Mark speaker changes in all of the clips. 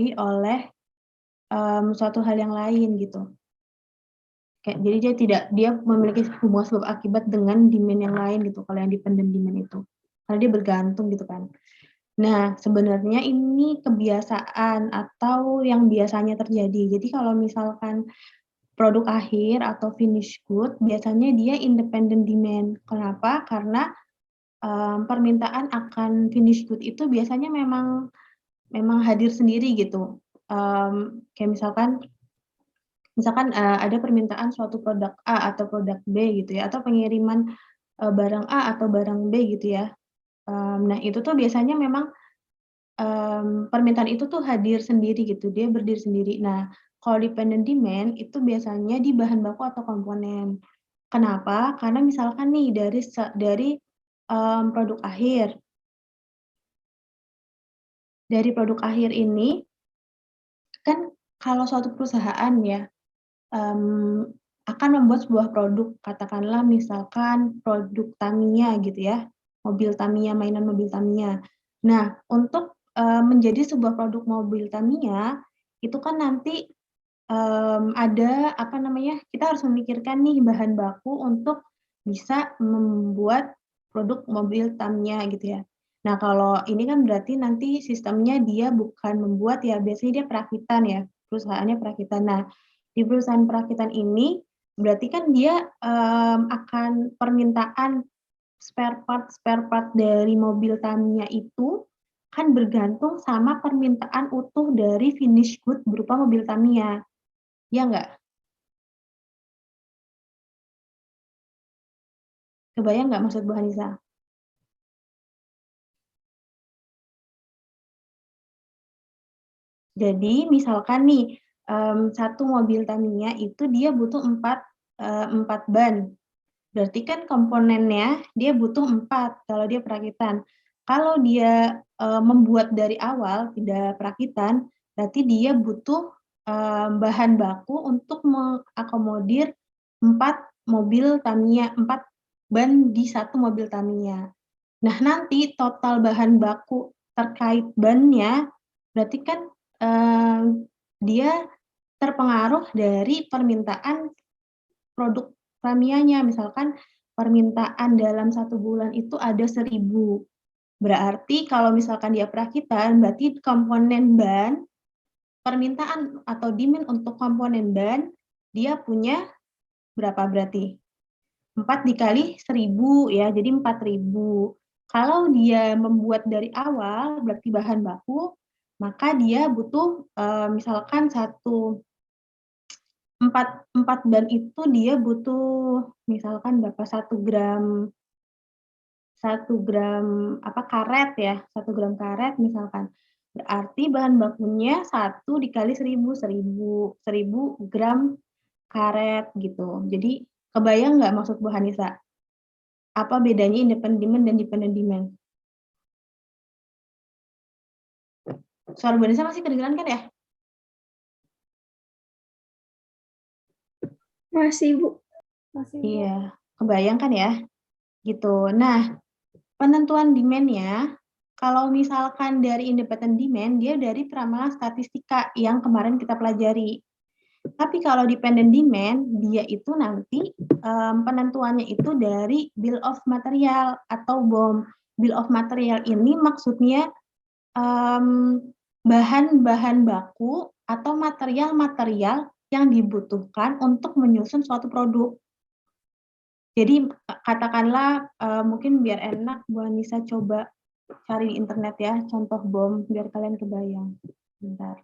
Speaker 1: dipengaruhi oleh suatu hal yang lain gitu. Jadi dia memiliki hubungan sebab akibat dengan demand yang lain gitu, kalau yang dependent demand itu. Karena dia bergantung gitu kan. Nah, sebenarnya ini kebiasaan atau yang biasanya terjadi. Jadi kalau misalkan produk akhir atau finished good, biasanya dia independent demand. Kenapa? Karena, permintaan akan finished good itu biasanya memang hadir sendiri gitu. Kayak misalkan, ada permintaan suatu produk A atau produk B gitu ya, atau pengiriman, barang A atau barang B gitu ya. Nah itu tuh biasanya memang, permintaan itu tuh hadir sendiri gitu, dia berdiri sendiri. Nah, kalau dependent demand itu biasanya di bahan baku atau komponen. Kenapa? Karena misalkan nih dari produk akhir ini, kan kalau suatu perusahaan ya, akan membuat sebuah produk, katakanlah misalkan produk Tamiya gitu ya, mobil Tamiya, mainan mobil Tamiya. Nah, untuk, menjadi sebuah produk mobil Tamiya, itu kan nanti, ada apa namanya, kita harus memikirkan nih bahan baku untuk bisa membuat produk mobil Tamiya gitu ya. Nah, kalau ini kan berarti nanti sistemnya dia bukan membuat ya, biasanya dia perakitan ya, perusahaannya perakitan. Nah, di perusahaan perakitan ini, berarti kan dia, akan permintaan spare part dari mobil Tamiya itu, kan bergantung sama permintaan utuh dari finished good berupa mobil Tamiya, ya nggak? Kebayang nggak maksud Bu Hanisa? Jadi misalkan nih, 1 mobil Tamiya itu dia butuh 4 ban. Berarti kan komponennya dia butuh 4 kalau dia perakitan. Kalau dia, membuat dari awal tidak perakitan, berarti dia butuh, bahan baku untuk mengakomodir 4 mobil Tamiya, 4 ban di 1 mobil Tamiya. Nah, nanti total bahan baku terkait bannya, berarti kan, dia terpengaruh dari permintaan produk Tamiyanya. Misalkan permintaan dalam 1 bulan itu ada 1.000, berarti kalau misalkan dia perakitan, berarti komponen ban, permintaan atau demand untuk komponen ban, dia punya berapa berarti? 4 dikali 1.000 ya, jadi 4.000. Kalau dia membuat dari awal, berarti bahan baku, maka dia butuh, misalkan 4 ban itu dia butuh misalkan berapa, 1 gram karet ya, 1 gram karet misalkan. Berarti bahan bakunya 1 dikali 1.000 gram karet gitu. Jadi kebayang nggak maksud Bu Hanisa? Apa bedanya independent demand dan dependent demand? Suara Bu Hanisa masih kedengeran kan ya?
Speaker 2: Masih, Bu.
Speaker 1: Iya, kebayang kan ya? Gitu. Nah, penentuan demand-nya, kalau misalkan dari independent demand, dia dari peramalan statistika yang kemarin kita pelajari. Tapi kalau dependent demand, dia itu nanti, penentuannya itu dari bill of material atau BOM. Bill of material ini maksudnya, bahan-bahan baku atau material-material yang dibutuhkan untuk menyusun suatu produk. Jadi katakanlah, mungkin biar enak Bu Anissa coba cari di internet ya, contoh BOM biar kalian kebayang. Bentar.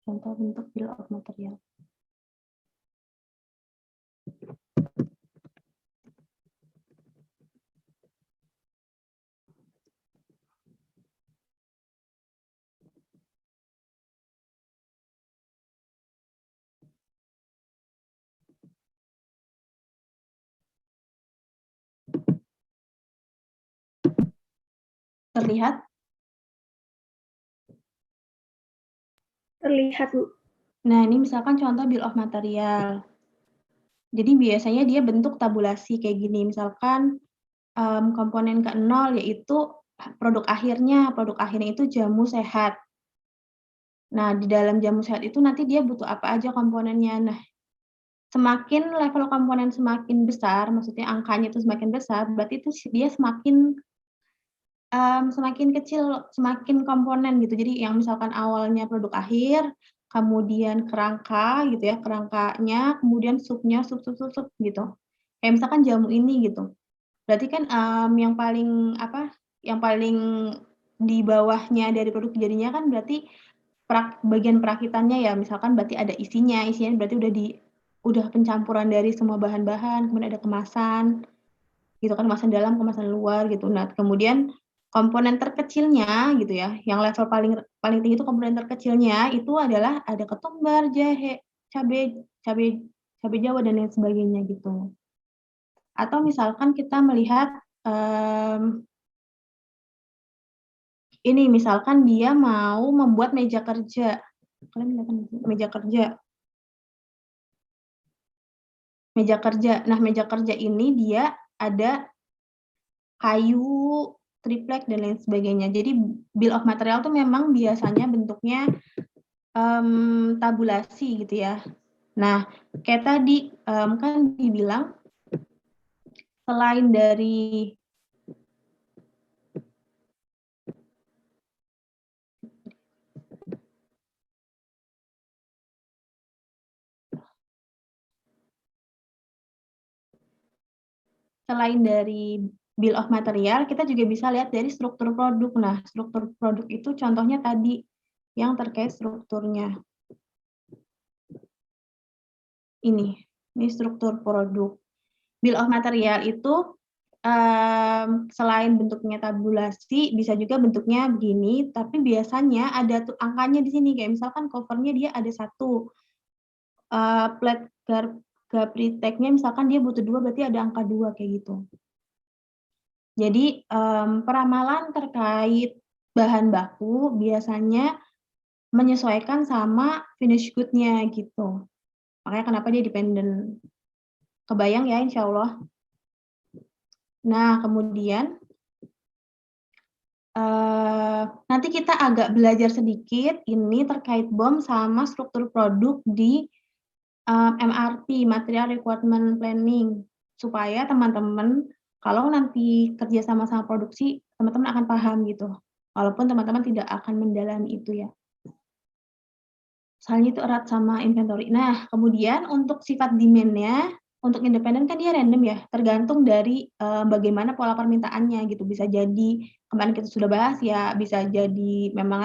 Speaker 1: Contoh bentuk bill of material. Terlihat?
Speaker 2: Terlihat, Bu.
Speaker 1: Nah, ini misalkan contoh bill of material. Jadi biasanya dia bentuk tabulasi kayak gini, misalkan, komponen ke-0 yaitu produk akhirnya itu jamu sehat. Nah, di dalam jamu sehat itu nanti dia butuh apa aja komponennya. Nah, semakin level komponen semakin besar, maksudnya angkanya itu semakin besar, berarti itu dia semakin kecil, semakin komponen gitu. Jadi yang misalkan awalnya produk akhir, kemudian kerangka gitu ya, kerangkanya, kemudian supnya, sup gitu. Kayak misalkan jamu ini gitu. Berarti kan, yang paling di bawahnya dari produk jadinya kan berarti bagian perakitannya ya, misalkan berarti ada isinya berarti udah pencampuran dari semua bahan-bahan, kemudian ada kemasan, gitu kan, kemasan dalam, kemasan luar gitu. Nah, kemudian komponen terkecilnya gitu ya, yang level paling paling tinggi itu komponen terkecilnya itu adalah ada ketumbar, jahe, cabe cabe cabe Jawa dan lain sebagainya gitu. Atau misalkan kita melihat, mmm, ini misalkan dia mau membuat meja kerja, kalian lihat kan meja kerja meja kerja. Nah, meja kerja ini dia ada kayu, triplek, dan lain sebagainya. Jadi bill of material tuh memang biasanya bentuknya, tabulasi gitu ya. Nah, kayak tadi, kan dibilang selain dari selain dari bill of material, kita juga bisa lihat dari struktur produk. Nah, struktur produk itu contohnya tadi, yang terkait strukturnya. Ini struktur produk. Bill of material itu, selain bentuknya tabulasi, bisa juga bentuknya begini, tapi biasanya ada tuh angkanya di sini, kayak misalkan cover-nya dia ada 1, plat Gapritech-nya misalkan dia butuh 2, berarti ada angka 2 kayak gitu. Jadi, peramalan terkait bahan baku biasanya menyesuaikan sama finish good-nya gitu. Makanya kenapa dia dependen. Kebayang ya insyaallah? Nah, kemudian, nanti kita agak belajar sedikit ini terkait BOM sama struktur produk di, MRP, Material Requirement Planning, supaya teman-teman kalau nanti kerja sama-sama produksi, teman-teman akan paham gitu, walaupun teman-teman tidak akan mendalami itu ya. Soalnya itu erat sama inventory. Nah, kemudian untuk sifat demand-nya, untuk independen kan dia random ya, tergantung dari, bagaimana pola permintaannya gitu. Bisa jadi kemarin kita sudah bahas ya, bisa jadi memang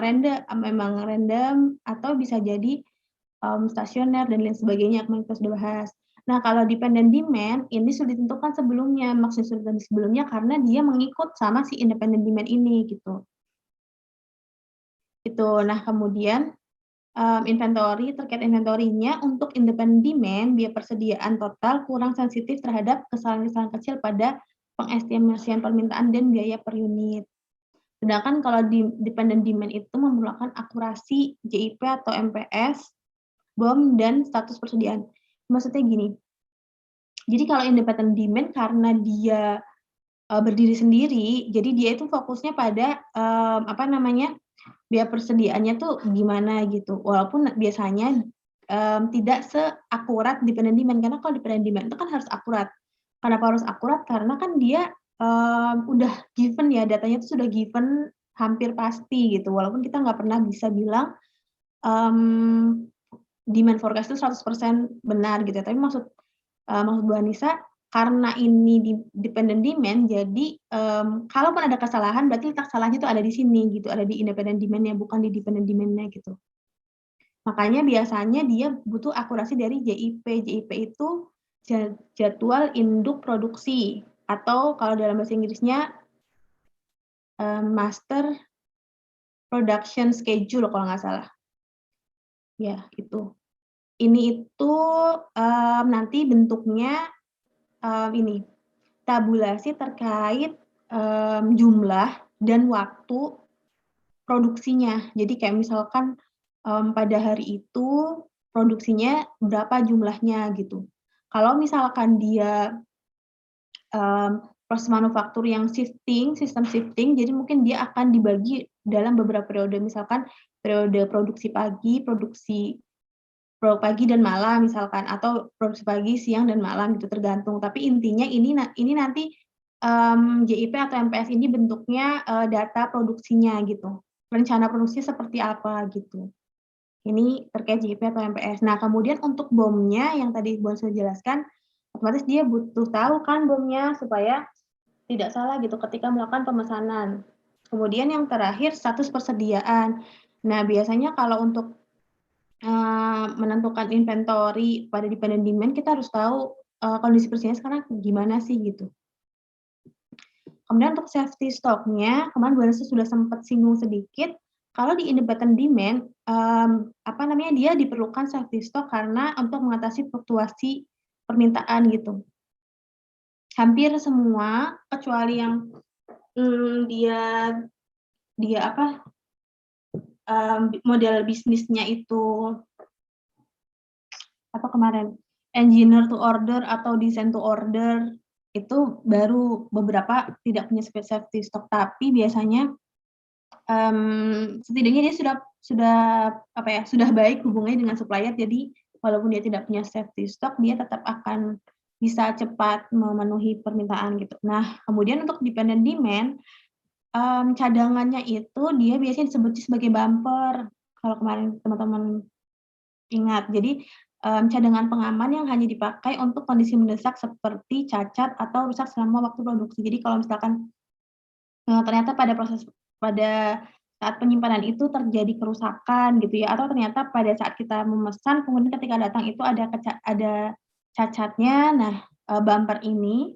Speaker 1: random atau bisa jadi, stasioner dan lain sebagainya, kemarin kita sudah bahas. Nah, kalau dependent demand ini sudah ditentukan sebelumnya, maksudnya sudah ditentukan sebelumnya karena dia mengikut sama si independent demand ini gitu. Itu. Nah, kemudian inventory, terkait inventory-nya untuk independent demand, biaya persediaan total kurang sensitif terhadap kesalahan-kesalahan kecil pada pengestimasian permintaan dan biaya per unit. Sedangkan kalau di dependent demand itu memerlukan akurasi JIP atau MPS, BOM, dan status persediaan. Maksudnya gini, jadi kalau independent demand karena dia, berdiri sendiri, jadi dia itu fokusnya pada, biaya persediaannya tuh gimana gitu, walaupun biasanya, tidak seakurat dependent demand, karena kalau dependent demand itu kan harus akurat. Kenapa harus akurat? Karena kan dia, udah given ya, datanya itu sudah given hampir pasti gitu, walaupun kita nggak pernah bisa bilang, mmm, demand forecast itu 100% benar gitu ya, tapi maksud Bu Anissa, karena ini dependent demand, jadi, kalaupun ada kesalahan berarti letak salahnya itu ada di sini gitu, ada di independent demand-nya, bukan di dependent demand-nya gitu. Makanya biasanya dia butuh akurasi dari JIP. JIP itu jadwal induk produksi, atau kalau dalam bahasa Inggrisnya, Master Production Schedule kalau nggak salah. Ya, itu. Ini itu, nanti bentuknya, ini, tabulasi terkait, jumlah dan waktu produksinya. Jadi kayak misalkan, pada hari itu produksinya berapa jumlahnya gitu. Kalau misalkan dia proses manufaktur yang shifting, sistem shifting, jadi mungkin dia akan dibagi dalam beberapa periode, misalkan periode produksi pagi dan malam misalkan, atau produksi pagi, siang, dan malam gitu, tergantung. Tapi intinya ini nanti, JIP atau MPS ini bentuknya, data produksinya gitu, rencana produksi seperti apa gitu. Ini terkait JIP atau MPS. Nah, kemudian untuk BOM-nya yang tadi Bun sudah jelaskan, otomatis dia butuh tahu kan BOM-nya supaya tidak salah gitu ketika melakukan pemesanan. Kemudian yang terakhir status persediaan. Nah, biasanya kalau untuk menentukan inventory pada dependent demand, kita harus tahu kondisi persediaan sekarang gimana sih gitu. Kemudian untuk safety stock-nya, kemarin Bu Anissa sudah sempat singgung sedikit, kalau di independent demand, dia diperlukan safety stock karena untuk mengatasi fluktuasi permintaan gitu. Hampir semua kecuali yang model bisnisnya itu engineer to order atau design to order, itu baru beberapa tidak punya safety stock, tapi biasanya setidaknya dia sudah baik hubungannya dengan supplier, jadi walaupun dia tidak punya safety stock, dia tetap akan bisa cepat memenuhi permintaan gitu. Nah, kemudian untuk dependent demand, cadangannya itu dia biasanya disebut sebagai bumper, kalau kemarin teman-teman ingat. Jadi, cadangan pengaman yang hanya dipakai untuk kondisi mendesak seperti cacat atau rusak selama waktu produksi. Jadi kalau misalkan, ternyata pada saat penyimpanan itu terjadi kerusakan gitu ya, atau ternyata pada saat kita memesan kemudian ketika datang itu ada cacatnya. Nah, bumper ini,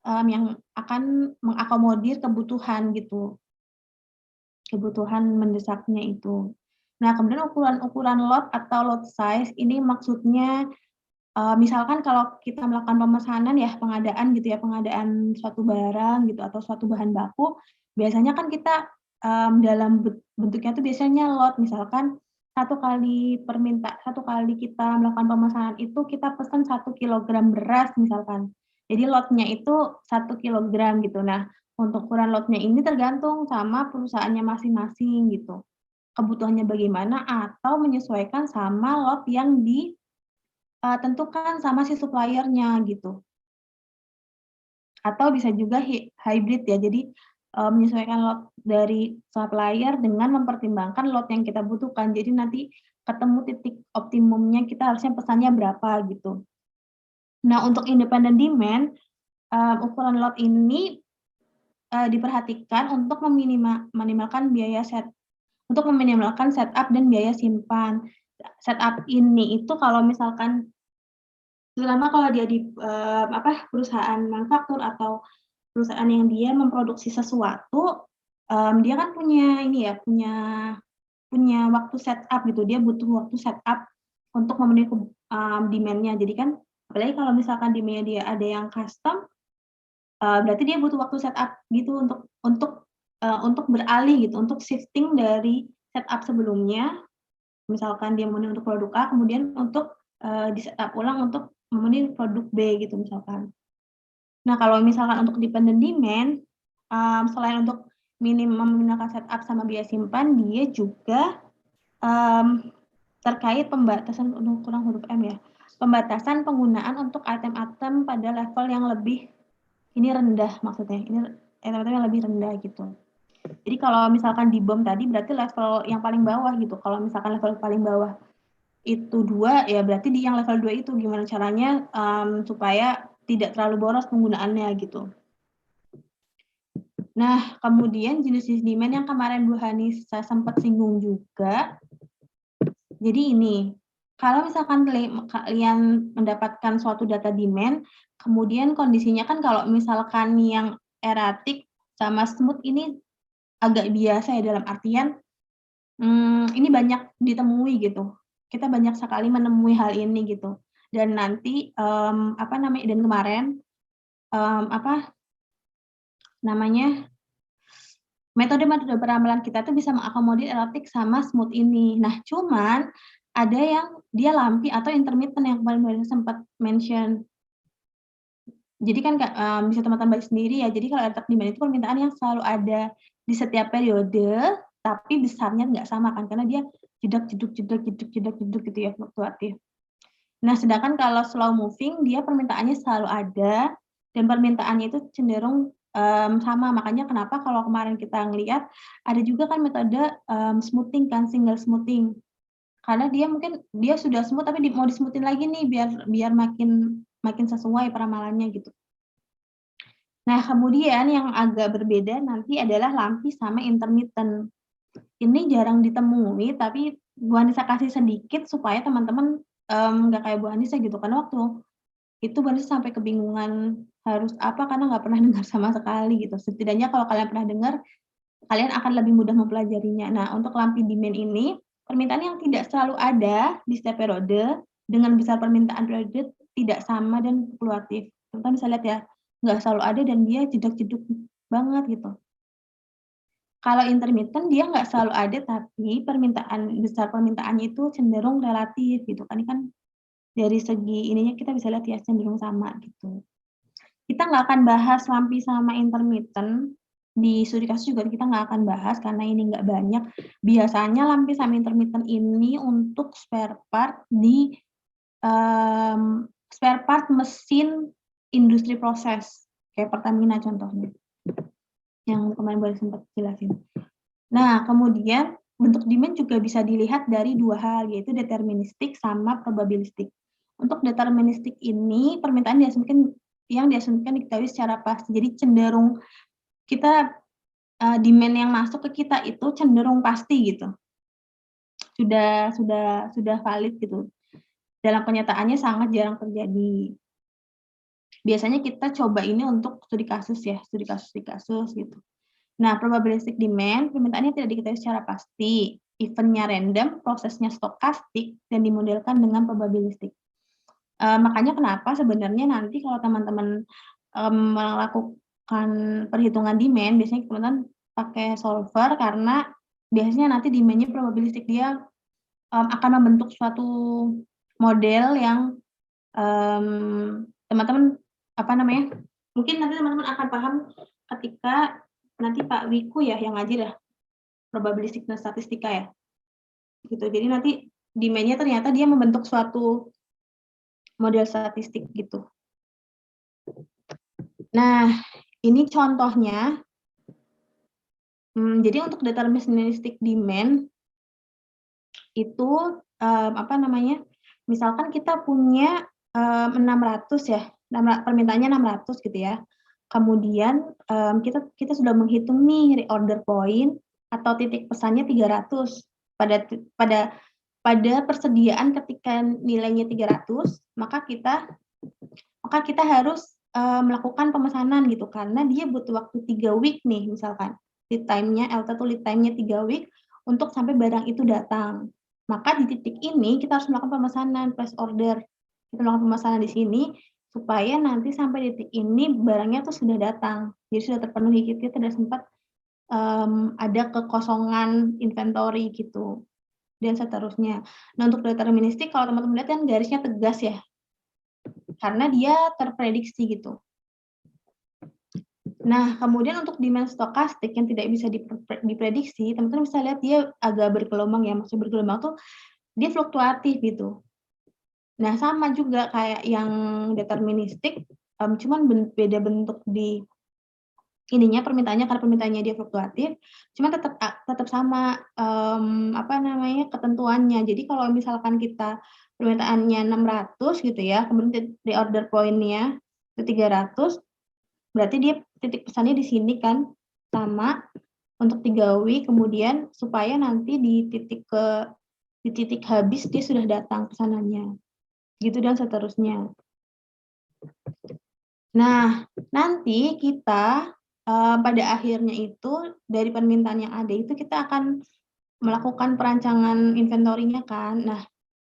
Speaker 1: yang akan mengakomodir kebutuhan gitu, kebutuhan mendesaknya itu. Nah, kemudian ukuran lot atau lot size ini maksudnya, misalkan kalau kita melakukan pemesanan ya, pengadaan suatu barang gitu atau suatu bahan baku, biasanya kan kita, dalam bentuknya itu biasanya lot, misalkan satu kali kita melakukan pemesanan itu kita pesan 1 kilogram beras misalkan. Jadi lotnya itu 1 kilogram gitu. Nah, untuk ukuran lotnya ini tergantung sama perusahaannya masing-masing gitu, kebutuhannya bagaimana atau menyesuaikan sama lot yang tentukan sama si supplier-nya gitu. Atau bisa juga hybrid ya, jadi, menyesuaikan lot dari supplier dengan mempertimbangkan lot yang kita butuhkan. Jadi nanti ketemu titik optimumnya kita harusnya pesannya berapa gitu. Nah, untuk independent demand, ukuran lot ini, diperhatikan untuk meminimalkan setup dan biaya simpan. Setup ini itu kalau misalkan terutama kalau dia di, perusahaan manufaktur atau perusahaan yang dia memproduksi sesuatu, dia kan punya ini ya, punya waktu setup gitu, dia butuh waktu setup untuk memenuhi demand-nya. Jadi kan apalagi kalau misalkan demand-nya dia ada yang custom, berarti dia butuh waktu setup gitu untuk beralih gitu, untuk shifting dari setup sebelumnya, misalkan dia memenuhi untuk produk A, kemudian untuk, di-setup ulang untuk memenuhi produk B gitu misalkan. Nah, kalau misalkan untuk dependent demand, selain untuk meminimalkan setup sama biaya simpan, dia juga, terkait pembatasan kurang huruf M ya, pembatasan penggunaan untuk item-item pada level yang lebih rendah maksudnya, item-item yang lebih rendah gitu. Jadi kalau misalkan di BOM tadi berarti level yang paling bawah gitu, kalau misalkan level paling bawah itu 2, ya berarti di yang level 2 itu gimana caranya, supaya tidak terlalu boros penggunaannya gitu. Nah, kemudian jenis-jenis demand yang kemarin Bu Hanisa sempat singgung juga. Jadi ini, kalau misalkan kalian mendapatkan suatu data demand, kemudian kondisinya kan kalau misalkan yang erratic sama smooth ini agak biasa ya, dalam artian, ini banyak ditemui gitu. Kita banyak sekali menemui hal ini gitu. Dan nanti, dan kemarin, metode-metode peramalan kita tuh bisa mengakomodir erratic sama smooth ini. Nah, cuman ada yang dia lampi atau intermittent yang kemarin sempat mention. Jadi kan Kak, bisa teman-teman baca sendiri ya, jadi kalau attack demand itu permintaan yang selalu ada di setiap periode, tapi besarnya nggak sama kan, karena dia jedag-jedug gitu ya, fluktuatif. Nah, sedangkan kalau slow moving, dia permintaannya selalu ada, dan permintaannya itu cenderung, sama. Makanya kenapa kalau kemarin kita ngelihat, ada juga kan metode, smoothing kan, single smoothing. Karena dia mungkin dia sudah smooth tapi mau di-smooth-in lagi nih biar biar makin makin sesuai peramalannya gitu. Nah, kemudian yang agak berbeda nanti adalah lampi sama intermittent. Ini jarang ditemui, tapi Bu Anissa kasih sedikit supaya teman-teman, nggak kayak Bu Anissa gitu, karena waktu itu Bu Anissa sampai kebingungan harus apa, karena nggak pernah dengar sama sekali gitu. Setidaknya kalau kalian pernah dengar, kalian akan lebih mudah mempelajarinya. Nah, untuk lampi demand ini, permintaan yang tidak selalu ada di setiap periode, dengan besar permintaan periode tidak sama dan fluktuatif. Teman-teman bisa lihat ya, nggak selalu ada dan dia jedag-jedug banget gitu. Kalau intermittent dia nggak selalu ada, tapi besar permintaannya itu cenderung relatif gitu kan, ini kan dari segi ininya kita bisa lihat ya cenderung sama gitu. Kita nggak akan bahas lampi sama intermittent, di studi kasus juga kita nggak akan bahas karena ini nggak banyak. Biasanya lampi sama intermittent ini untuk spare part spare part mesin industri proses, kayak Pertamina contohnya, yang kemarin baru sempat jelasin. Nah, kemudian bentuk demand juga bisa dilihat dari 2 hal, yaitu deterministik sama probabilistik. Untuk deterministik ini, permintaan yang diasumsikan diketahui secara pasti. Jadi cenderung kita, demand yang masuk ke kita itu cenderung pasti gitu. Sudah valid gitu. Dalam kenyataannya sangat jarang terjadi. Biasanya kita coba ini untuk studi kasus ya, studi kasus gitu. Nah, probabilistic demand, permintaannya tidak diketahui secara pasti, event-nya random, prosesnya stokastik, dan dimodelkan dengan probabilistik. Makanya kenapa sebenarnya nanti kalau teman-teman, melakukan perhitungan demand, biasanya teman-teman pakai solver karena biasanya nanti demand-nya probabilistik, dia, akan membentuk suatu model yang, teman-teman, apa namanya, mungkin nanti teman-teman akan paham ketika nanti Pak Wiku ya yang ngajar ya, probabilistik dan statistika ya, gitu. Jadi nanti demand-nya ternyata dia membentuk suatu model statistik gitu. Nah, ini contohnya, jadi untuk deterministic demand itu, apa namanya, misalkan kita punya, 600 ya, permintaannya 600 gitu ya. Kemudian, kita sudah menghitung nih reorder point atau titik pesannya 300 pada persediaan ketika nilainya 300, maka kita harus, melakukan pemesanan gitu, karena dia butuh waktu 3 week nih misalkan, lead time-nya, L1 lead time-nya 3 week untuk sampai barang itu datang. Maka di titik ini kita harus melakukan pemesanan, place order. Kita melakukan pemesanan di sini, supaya nanti sampai titik ini barangnya tuh sudah datang. Jadi sudah terpenuhi, kita tidak sempat, ada kekosongan inventory gitu, dan seterusnya. Nah, untuk deterministik kalau teman-teman lihat kan garisnya tegas ya, karena dia terprediksi gitu. Nah, kemudian untuk demand stokastik yang tidak bisa diprediksi, teman-teman bisa lihat dia agak bergelombang ya, maksud bergelombang tuh dia fluktuatif gitu. Nah, sama juga kayak yang deterministik, cuman beda bentuk di ininya, permintaannya, karena permintaannya dia fluktuatif, cuman tetap sama, apa namanya, ketentuannya. Jadi kalau misalkan kita permintaannya 600 gitu ya, kemudian reorder point-nya itu 300, berarti dia titik pesannya di sini kan, sama untuk 3 week, kemudian supaya nanti di titik habis dia sudah datang pesanannya, gitu dan seterusnya. Nah, nanti kita, pada akhirnya itu dari permintaan yang ada itu kita akan melakukan perancangan inventory-nya kan. Nah,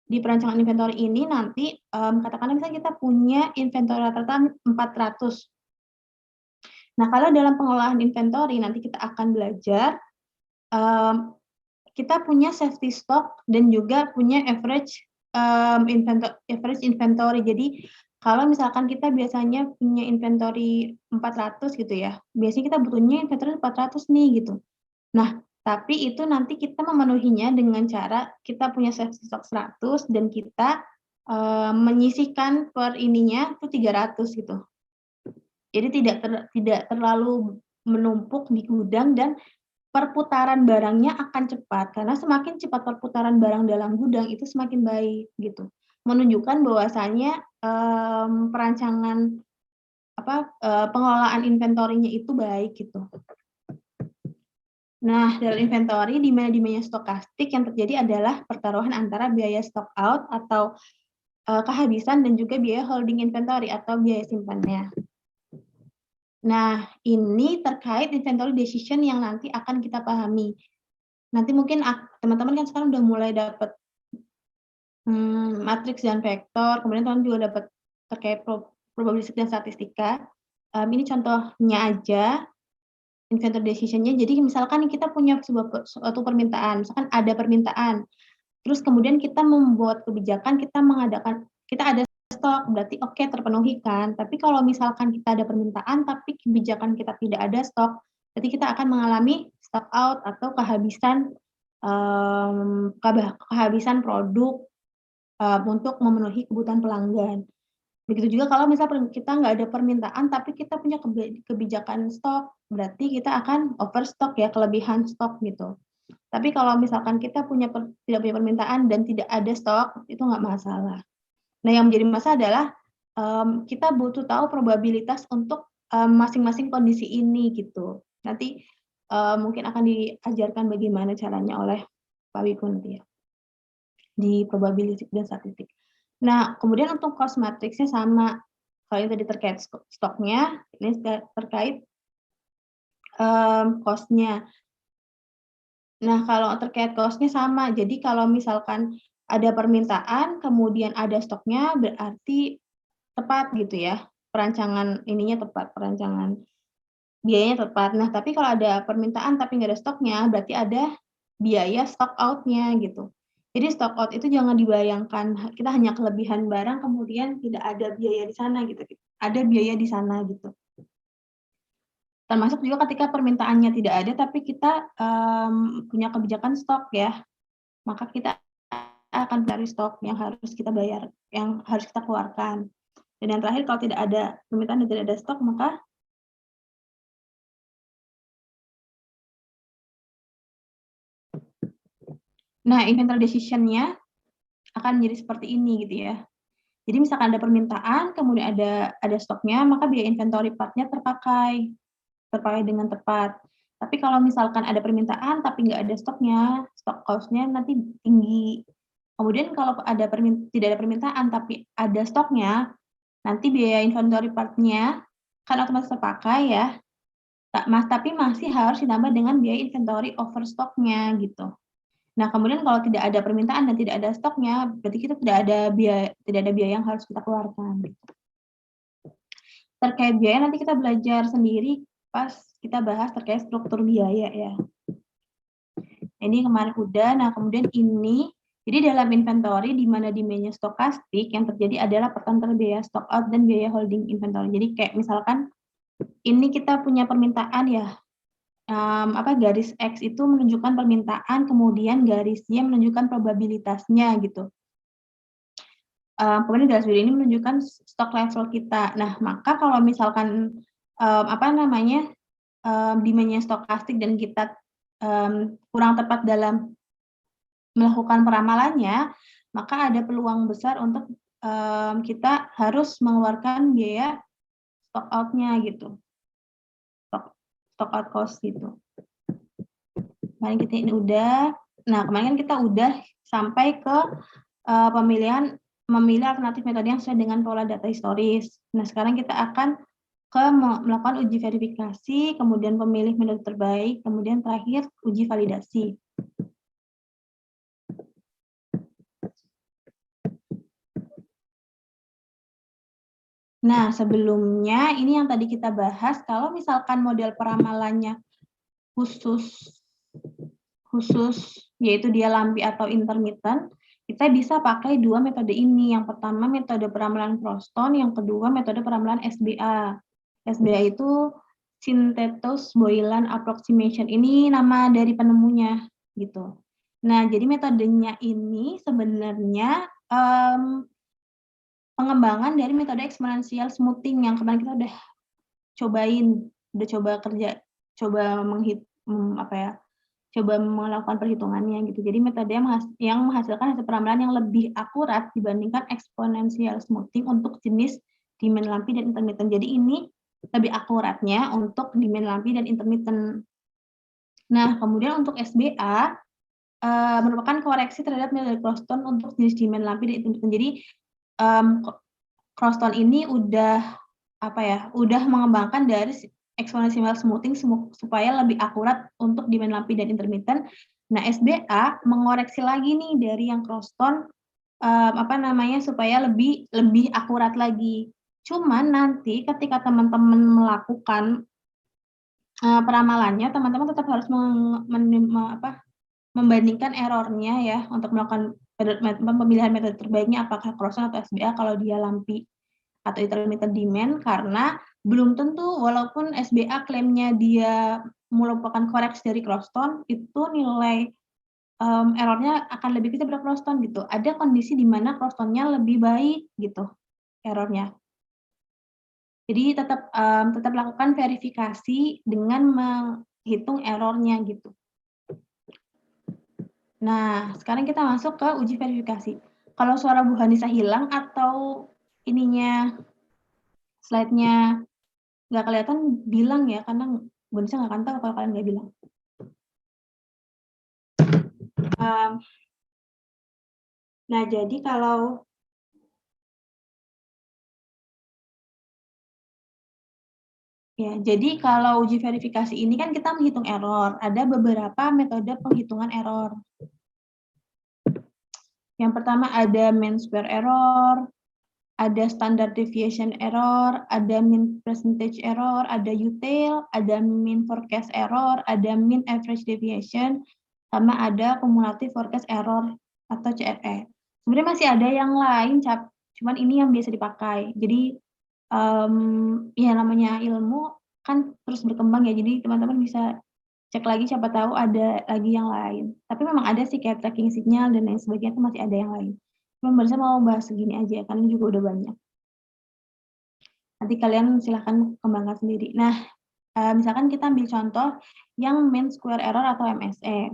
Speaker 1: di perancangan inventory ini nanti, katakanlah misalnya kita punya inventory rata-rata 400. Nah, kalau dalam pengolahan inventory nanti kita akan belajar, kita punya safety stock dan juga punya average inventory. Jadi kalau misalkan kita biasanya punya inventory 400 gitu ya, biasanya kita butuhnya inventory 400 nih gitu. Nah, tapi itu nanti kita memenuhinya dengan cara kita punya safety stock 100 dan kita menyisihkan per ininya itu 300 gitu. Jadi tidak terlalu menumpuk di gudang dan perputaran barangnya akan cepat, karena semakin cepat perputaran barang dalam gudang itu semakin baik gitu. Menunjukkan bahwasanya, perancangan pengelolaan inventory-nya itu baik gitu. Nah, dalam inventory demand-nya stokastik yang terjadi adalah pertaruhan antara biaya stock out atau, kehabisan dan juga biaya holding inventory atau biaya simpannya. Nah, ini terkait inventory decision yang nanti akan kita pahami. Nanti mungkin teman-teman kan sekarang udah mulai dapat matriks dan vektor, kemudian teman juga dapat terkait probabilistik dan statistika. Ini contohnya aja inventory decision-nya. Jadi misalkan kita punya suatu permintaan, misalkan ada permintaan, terus kemudian kita membuat kebijakan, kita ada stok, berarti oke, terpenuhi kan. Tapi kalau misalkan kita ada permintaan tapi kebijakan kita tidak ada stok, berarti kita akan mengalami stock out atau kehabisan produk untuk memenuhi kebutuhan pelanggan. Begitu juga kalau misal kita nggak ada permintaan tapi kita punya kebijakan stok, berarti kita akan overstock ya, kelebihan stok gitu. Tapi kalau misalkan kita tidak punya permintaan dan tidak ada stok, itu nggak masalah. Nah, yang menjadi masalah adalah kita butuh tahu probabilitas untuk masing-masing kondisi ini gitu. Nanti mungkin akan diajarkan bagaimana caranya oleh Pak Wiku nanti ya, di probabilistik dan statistik. Nah, kemudian untuk cost matrix-nya sama. Kalau yang tadi terkait stoknya, ini terkait cost-nya. Nah, kalau terkait cost-nya sama. Jadi kalau misalkan ada permintaan, kemudian ada stoknya, berarti tepat gitu ya. Perancangan ininya tepat, perancangan biayanya tepat. Nah, tapi kalau ada permintaan tapi nggak ada stoknya, berarti ada biaya stock out-nya gitu. Jadi stock out itu jangan dibayangkan kita hanya kelebihan barang kemudian tidak ada biaya di sana gitu. Ada biaya di sana gitu. Termasuk juga ketika permintaannya tidak ada tapi kita punya kebijakan stok ya, maka kita akan cari stok yang harus kita bayar, yang harus kita keluarkan. Dan yang terakhir kalau tidak ada permintaan dan tidak ada stok maka inventory decision-nya akan menjadi seperti ini gitu ya. Jadi misalkan ada permintaan, kemudian ada stoknya, maka biaya inventory part-nya terpakai dengan tepat. Tapi kalau misalkan ada permintaan tapi nggak ada stoknya, stock cost-nya nanti tinggi. Kemudian kalau tidak ada permintaan tapi ada stoknya, nanti biaya inventory part-nya kan otomatis terpakai ya, tapi masih harus ditambah dengan biaya inventory overstock-nya gitu. Nah, kemudian kalau tidak ada permintaan dan tidak ada stoknya, berarti kita tidak ada biaya yang harus kita keluarkan. Terkait biaya nanti kita belajar sendiri pas kita bahas terkait struktur biaya ya. Ini kemarin udah, nah kemudian ini, jadi dalam inventory di mana demand-nya stokastik, yang terjadi adalah pertentangan biaya stock out dan biaya holding inventory. Jadi kayak misalkan ini kita punya permintaan ya, garis X itu menunjukkan permintaan, kemudian garis Y menunjukkan probabilitasnya gitu. Kemudian garis biru ini menunjukkan stok level kita. Nah, maka kalau misalkan demand-nya stokastik dan kita kurang tepat dalam melakukan peramalannya, maka ada peluang besar untuk kita harus mengeluarkan biaya stock out-nya gitu. Stock out cost gitu. Kemarin kita ini udah. Nah, kemarin kita udah sampai ke memilih alternatif metode yang sesuai dengan pola data historis. Nah, sekarang kita akan melakukan uji verifikasi, kemudian pemilih metode terbaik, kemudian terakhir uji validasi. Nah, sebelumnya ini yang tadi kita bahas, kalau misalkan model peramalannya khusus yaitu dia lumpy atau intermittent, kita bisa pakai 2 metode ini. Yang pertama metode peramalan Croston, yang kedua metode peramalan SBA. SBA itu Synthetos Boylan Approximation, ini nama dari penemunya, gitu. Nah, jadi metodenya ini sebenarnya, pengembangan dari metode exponential smoothing yang kemarin kita udah coba coba melakukan perhitungannya gitu. Jadi metode yang menghasilkan hasil peramalan yang lebih akurat dibandingkan exponential smoothing untuk jenis demand lumpy dan intermittent. Jadi ini lebih akuratnya untuk demand lumpy dan intermittent. Nah, kemudian untuk SBA merupakan koreksi terhadap metode Croston untuk jenis demand lumpy dan intermittent. Jadi Croston ini udah mengembangkan dari exponential smoothing supaya lebih akurat untuk demand lumpy dan intermittent. Nah, SBA mengoreksi lagi nih dari yang Croston supaya lebih akurat lagi. Cuman nanti ketika teman-teman melakukan peramalannya, teman-teman tetap harus membandingkan error-nya ya untuk melakukan pemilihan metode terbaiknya apakah Croston atau SBA kalau dia lumpy atau intermittent demand, karena belum tentu walaupun SBA klaimnya dia merupakan koreksi dari Croston, itu nilai error-nya akan lebih kecil daripada Croston gitu. Ada kondisi di mana Croston-nya lebih baik gitu error-nya. Jadi tetap lakukan verifikasi dengan menghitung error-nya gitu. Nah, sekarang kita masuk ke uji verifikasi. Kalau suara Bu Hanisa hilang atau slide-nya nggak kelihatan, bilang ya, karena Bu Hanisa nggak akan tahu kalau kalian nggak bilang. Nah, jadi kalau uji verifikasi ini kan kita menghitung error. Ada beberapa metode penghitungan error. Yang pertama ada mean square error, ada standard deviation error, ada mean percentage error, ada U-tail, ada mean forecast error, ada mean average deviation, sama ada cumulative forecast error atau CFE. Sebenarnya masih ada yang lain, cuman ini yang biasa dipakai. Jadi ya namanya ilmu kan terus berkembang ya, jadi teman-teman bisa cek lagi, siapa tahu ada lagi yang lain. Tapi memang ada sih kayak tracking signal dan lain sebagainya, itu masih ada yang lain. Cuma barusan mau bahas segini aja, karena juga udah banyak. Nanti kalian silahkan kembangkan sendiri. Nah, misalkan kita ambil contoh yang mean square error atau MSE.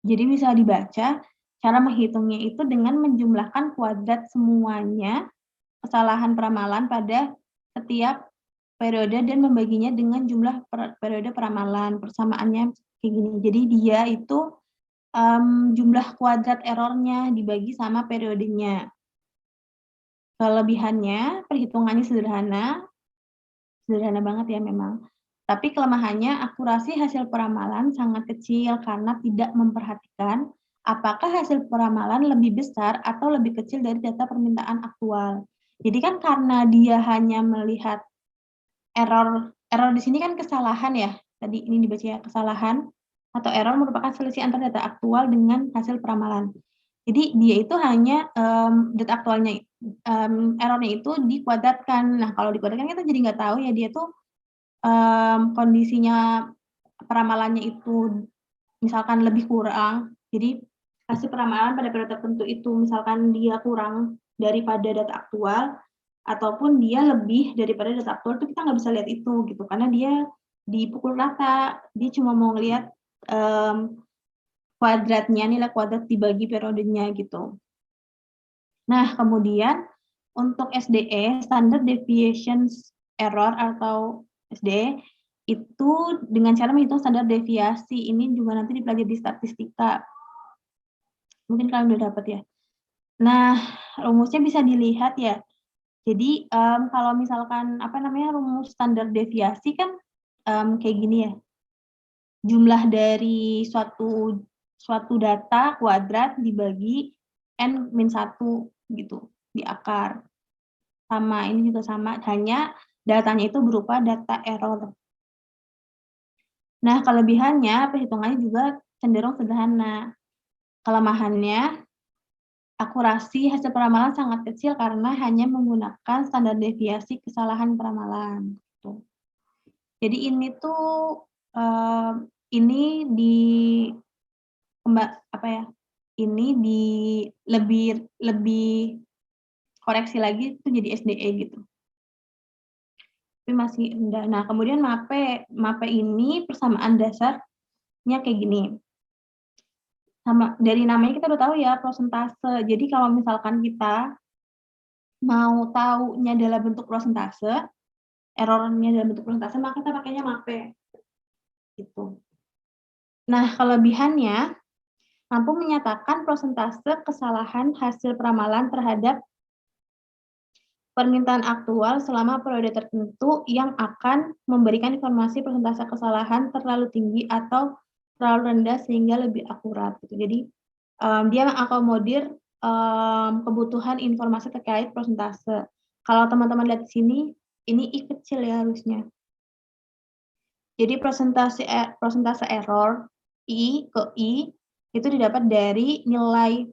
Speaker 1: Jadi bisa dibaca, cara menghitungnya itu dengan menjumlahkan kuadrat semuanya kesalahan peramalan pada setiap periode dan membaginya dengan jumlah periode peramalan. Persamaannya kayak gini. Jadi dia itu jumlah kuadrat errornya dibagi sama periodenya. Kelebihannya, perhitungannya sederhana banget ya memang. Tapi kelemahannya, akurasi hasil peramalan sangat kecil karena tidak memperhatikan apakah hasil peramalan lebih besar atau lebih kecil dari data permintaan aktual. Jadi kan karena dia hanya melihat error di sini kan kesalahan ya, tadi ini dibaca ya, kesalahan atau error merupakan selisih antara data aktual dengan hasil peramalan. Jadi dia itu hanya data aktualnya, error-nya itu dikuadratkan. Nah, kalau dikuadratkan kita jadi nggak tahu ya dia tuh kondisinya peramalannya itu misalkan lebih kurang, jadi hasil peramalan pada periode tertentu itu misalkan dia kurang daripada data aktual, ataupun dia lebih daripada data aktual, itu kita nggak bisa lihat itu gitu, karena dia dipukul rata, dia cuma mau ngelihat kuadratnya, nilai kuadrat dibagi periodenya gitu. Nah, kemudian untuk SDE, Standard Deviation Error atau SDE, itu dengan cara menghitung standar deviasi. Ini juga nanti dipelajari di statistika. Mungkin kalian udah dapat ya. Nah, rumusnya bisa dilihat ya. Jadi kalau misalkan rumus standar deviasi kan kayak gini ya. Jumlah dari suatu data kuadrat dibagi n-1 gitu di akar. Sama, ini juga sama, hanya datanya itu berupa data error. Nah, kelebihannya perhitungannya juga cenderung sederhana. Kelemahannya, akurasi hasil peramalan sangat kecil karena hanya menggunakan standar deviasi kesalahan peramalan, gitu. Jadi ini tuh, ini di apa ya, ini di lebih lebih koreksi lagi itu jadi SDE gitu, tapi masih rendah. Nah, kemudian MAPE ini persamaan dasarnya kayak gini, sama dari namanya kita udah tahu ya prosentase. Jadi kalau misalkan kita mau taunya dalam bentuk prosentase, error-nya dalam bentuk prosentase, maka kita pakainya MAPE, gitu. Nah, kelebihannya mampu menyatakan prosentase kesalahan hasil peramalan terhadap permintaan aktual selama periode tertentu yang akan memberikan informasi persentase kesalahan terlalu tinggi atau terlalu rendah sehingga lebih akurat gitu. Jadi, dia mengakomodir, kebutuhan informasi terkait persentase. Kalau teman-teman lihat di sini, ini I kecil ya harusnya. Jadi persentase error I ke I itu didapat dari nilai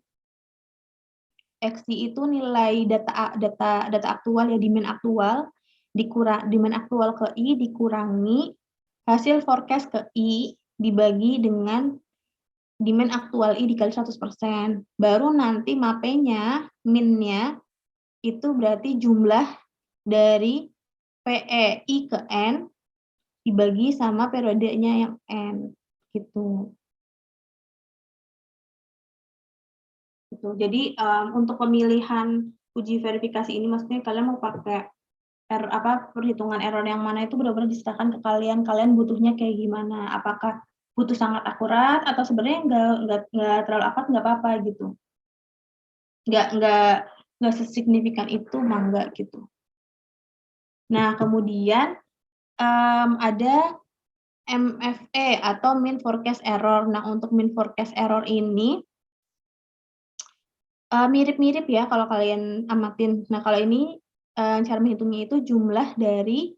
Speaker 1: XI itu nilai data aktual ya, demand aktual, demand aktual ke I dikurangi hasil forecast ke I dibagi dengan demand aktual I dikali 100%. Baru nanti MAPE-nya, min-nya itu berarti jumlah dari PE I ke N dibagi sama periodenya yang N, gitu. Gitu. Jadi, untuk pemilihan uji verifikasi ini maksudnya kalian mau pakai perhitungan error yang mana itu benar-benar diserahkan ke kalian. Kalian butuhnya kayak gimana? Apakah butuh sangat akurat atau sebenarnya nggak terlalu akurat nggak apa-apa gitu. Nggak sesignifikan itu mah nggak gitu. Nah, kemudian ada MFE atau mean forecast error. Nah, untuk mean forecast error ini mirip-mirip ya kalau kalian amatin. Nah, kalau ini cara menghitungnya itu jumlah dari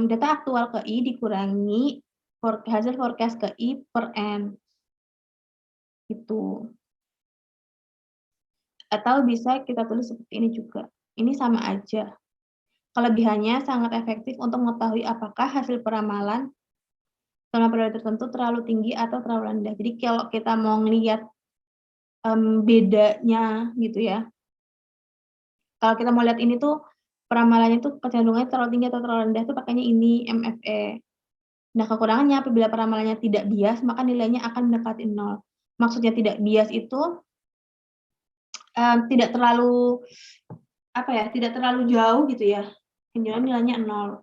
Speaker 1: data aktual ke I dikurangi hasil forecast ke I per N. Gitu. Atau bisa kita tulis seperti ini juga. Ini sama aja. Kelebihannya sangat efektif untuk mengetahui apakah hasil peramalan selama periode tertentu terlalu tinggi atau terlalu rendah. Jadi kalau kita mau ngelihat bedanya gitu ya. Kalau kita mau lihat ini tuh peramalannya tuh kecenderungannya terlalu tinggi atau terlalu rendah tuh pakainya ini MFE. Nah, kekurangannya apabila peramalannya tidak bias, maka nilainya akan mendekati 0. Maksudnya tidak bias itu tidak terlalu tidak terlalu jauh gitu ya. Yang nilainya 0.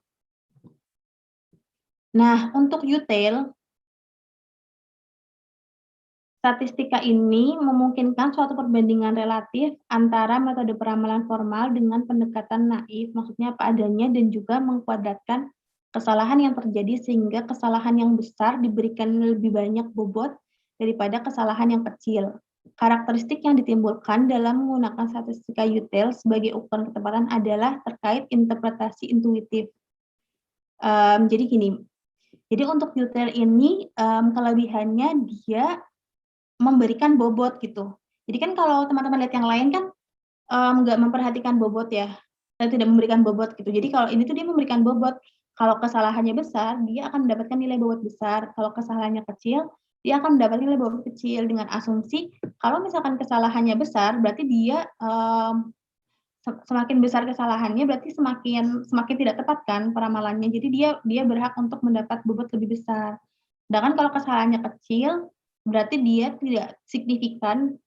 Speaker 1: Nah, untuk UTail statistika ini memungkinkan suatu perbandingan relatif antara metode peramalan formal dengan pendekatan naif, maksudnya apa adanya, dan juga mengkuadratkan kesalahan yang terjadi sehingga kesalahan yang besar diberikan lebih banyak bobot daripada kesalahan yang kecil. Karakteristik yang ditimbulkan dalam menggunakan statistika UTail sebagai ukuran ketepatan adalah terkait interpretasi intuitif. Jadi gini, jadi untuk UTail ini kelebihannya dia memberikan bobot gitu. Jadi kan kalau teman-teman lihat yang lain kan, nggak memperhatikan bobot ya, dan tidak memberikan bobot gitu. Jadi kalau ini tuh dia memberikan bobot, kalau kesalahannya besar, dia akan mendapatkan nilai bobot besar, kalau kesalahannya kecil, dia akan mendapatkan nilai bobot kecil dengan asumsi kalau misalkan kesalahannya besar berarti dia, semakin besar kesalahannya berarti semakin tidak tepat kan peramalannya. Jadi dia berhak untuk mendapat bobot lebih besar. Sedangkan kalau kesalahannya kecil, berarti dia tidak signifikan,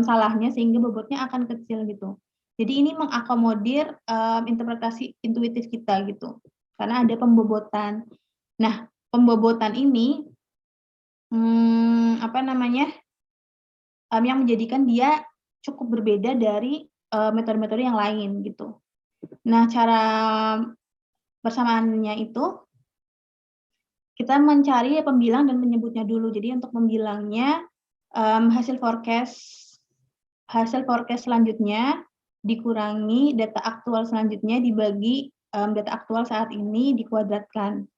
Speaker 1: salahnya sehingga bobotnya akan kecil gitu. Jadi ini mengakomodir, interpretasi intuitif kita gitu, karena ada pembobotan. Nah, pembobotan ini, yang menjadikan dia cukup berbeda dari, metode-metode yang lain gitu. Nah, cara persamaannya itu kita mencari pembilang dan menyebutnya dulu. Jadi untuk pembilangnya, hasil forecast selanjutnya dikurangi data aktual selanjutnya dibagi, data aktual saat ini dikuadratkan.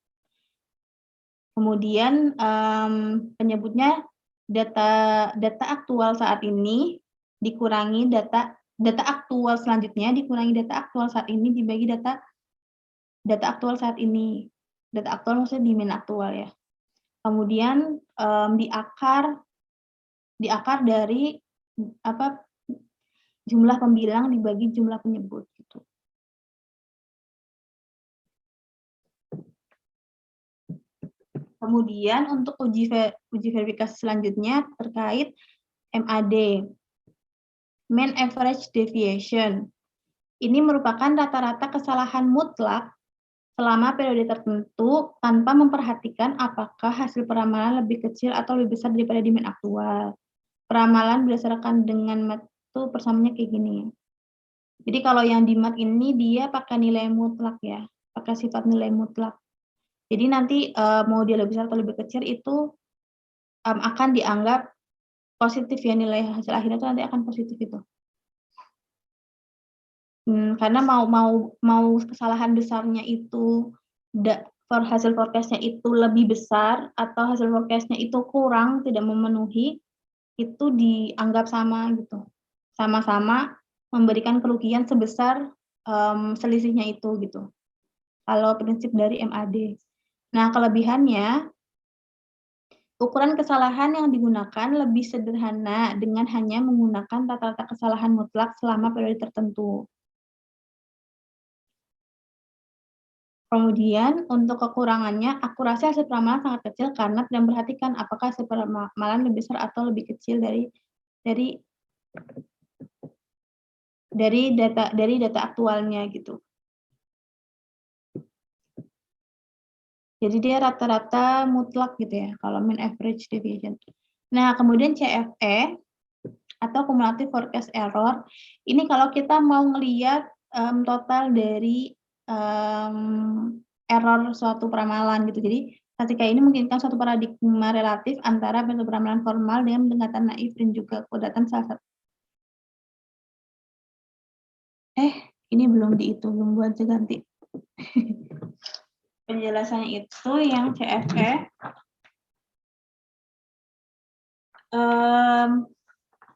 Speaker 1: Kemudian penyebutnya data aktual saat ini dikurangi data aktual selanjutnya dikurangi data aktual saat ini dibagi data aktual saat ini. Data aktual maksudnya di min aktual ya. Kemudian di akar dari jumlah pembilang dibagi jumlah penyebut gitu. Kemudian untuk uji verifikasi selanjutnya terkait MAD, Mean Average Deviation. Ini merupakan rata-rata kesalahan mutlak selama periode tertentu tanpa memperhatikan apakah hasil peramalan lebih kecil atau lebih besar daripada demand aktual. Peramalan berdasarkan dengan MAD itu persamaannya kayak gini. Jadi kalau yang di MAD ini dia pakai nilai mutlak ya, pakai sifat nilai mutlak. Jadi nanti mau dia lebih besar atau lebih kecil itu akan dianggap positif ya, nilai hasil akhirnya itu nanti akan positif itu. Karena mau kesalahan besarnya itu hasil forecast-nya itu lebih besar atau hasil forecast-nya itu kurang, tidak memenuhi, itu dianggap sama gitu. Sama-sama memberikan kerugian sebesar selisihnya itu gitu. Kalau prinsip dari MAD. Nah, kelebihannya ukuran kesalahan yang digunakan lebih sederhana dengan hanya menggunakan rata-rata kesalahan mutlak selama periode tertentu. Kemudian untuk kekurangannya, akurasi hasil peramalan sangat kecil karena tidak memperhatikan apakah hasil peramalan lebih besar atau lebih kecil dari data aktualnya gitu. Jadi dia rata-rata mutlak gitu ya, kalau mean average deviation. Nah, kemudian CFE atau cumulative forecast error, ini kalau kita mau ngelihat total dari error suatu peramalan gitu. Jadi ketika ini memungkinkan suatu paradigma relatif antara bentuk peramalan formal dengan pendekatan naif dan juga kodatan salah satu. Ini belum dihitung, belum buat ganti. Penjelasannya itu yang CFE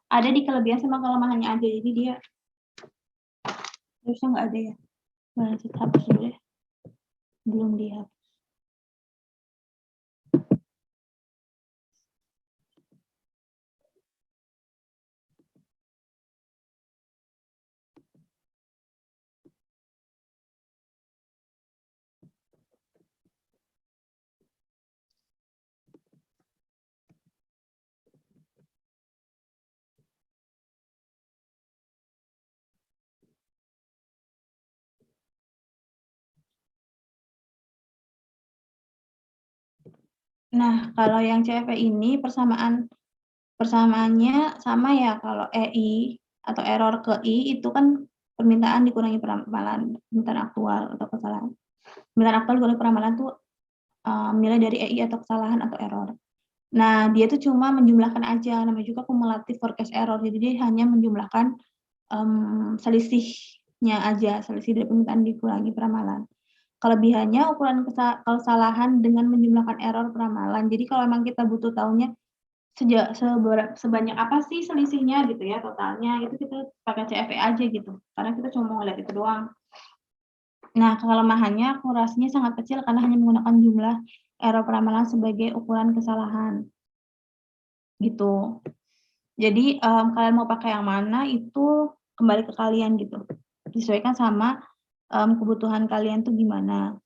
Speaker 1: ada di kelebihan sama kelemahannya aja, jadi dia harusnya nggak ada ya. Lanjut hapus dulu deh, belum dihapus. Nah, kalau yang CFE ini persamaannya sama ya, kalau EI atau error ke I itu kan permintaan dikurangi peramalan, permintaan aktual atau kesalahan. Permintaan aktual dikurangi peramalan tuh nilai dari EI atau kesalahan atau error. Nah, dia tuh cuma menjumlahkan aja, namanya juga cumulative forecast error. Jadi dia hanya menjumlahkan selisihnya aja, selisih dari permintaan dikurangi peramalan. Kelebihannya ukuran kesalahan dengan menjumlahkan error peramalan. Jadi kalau memang kita butuh tahunya sebanyak apa sih selisihnya gitu ya totalnya, itu kita pakai CFE aja gitu. Karena kita cuma mau ngeliat itu doang. Nah, kelemahannya akurasinya sangat kecil karena hanya menggunakan jumlah error peramalan sebagai ukuran kesalahan. Gitu. Jadi kalian mau pakai yang mana itu kembali ke kalian gitu. Disesuaikan sama kebutuhan kalian tuh gimana.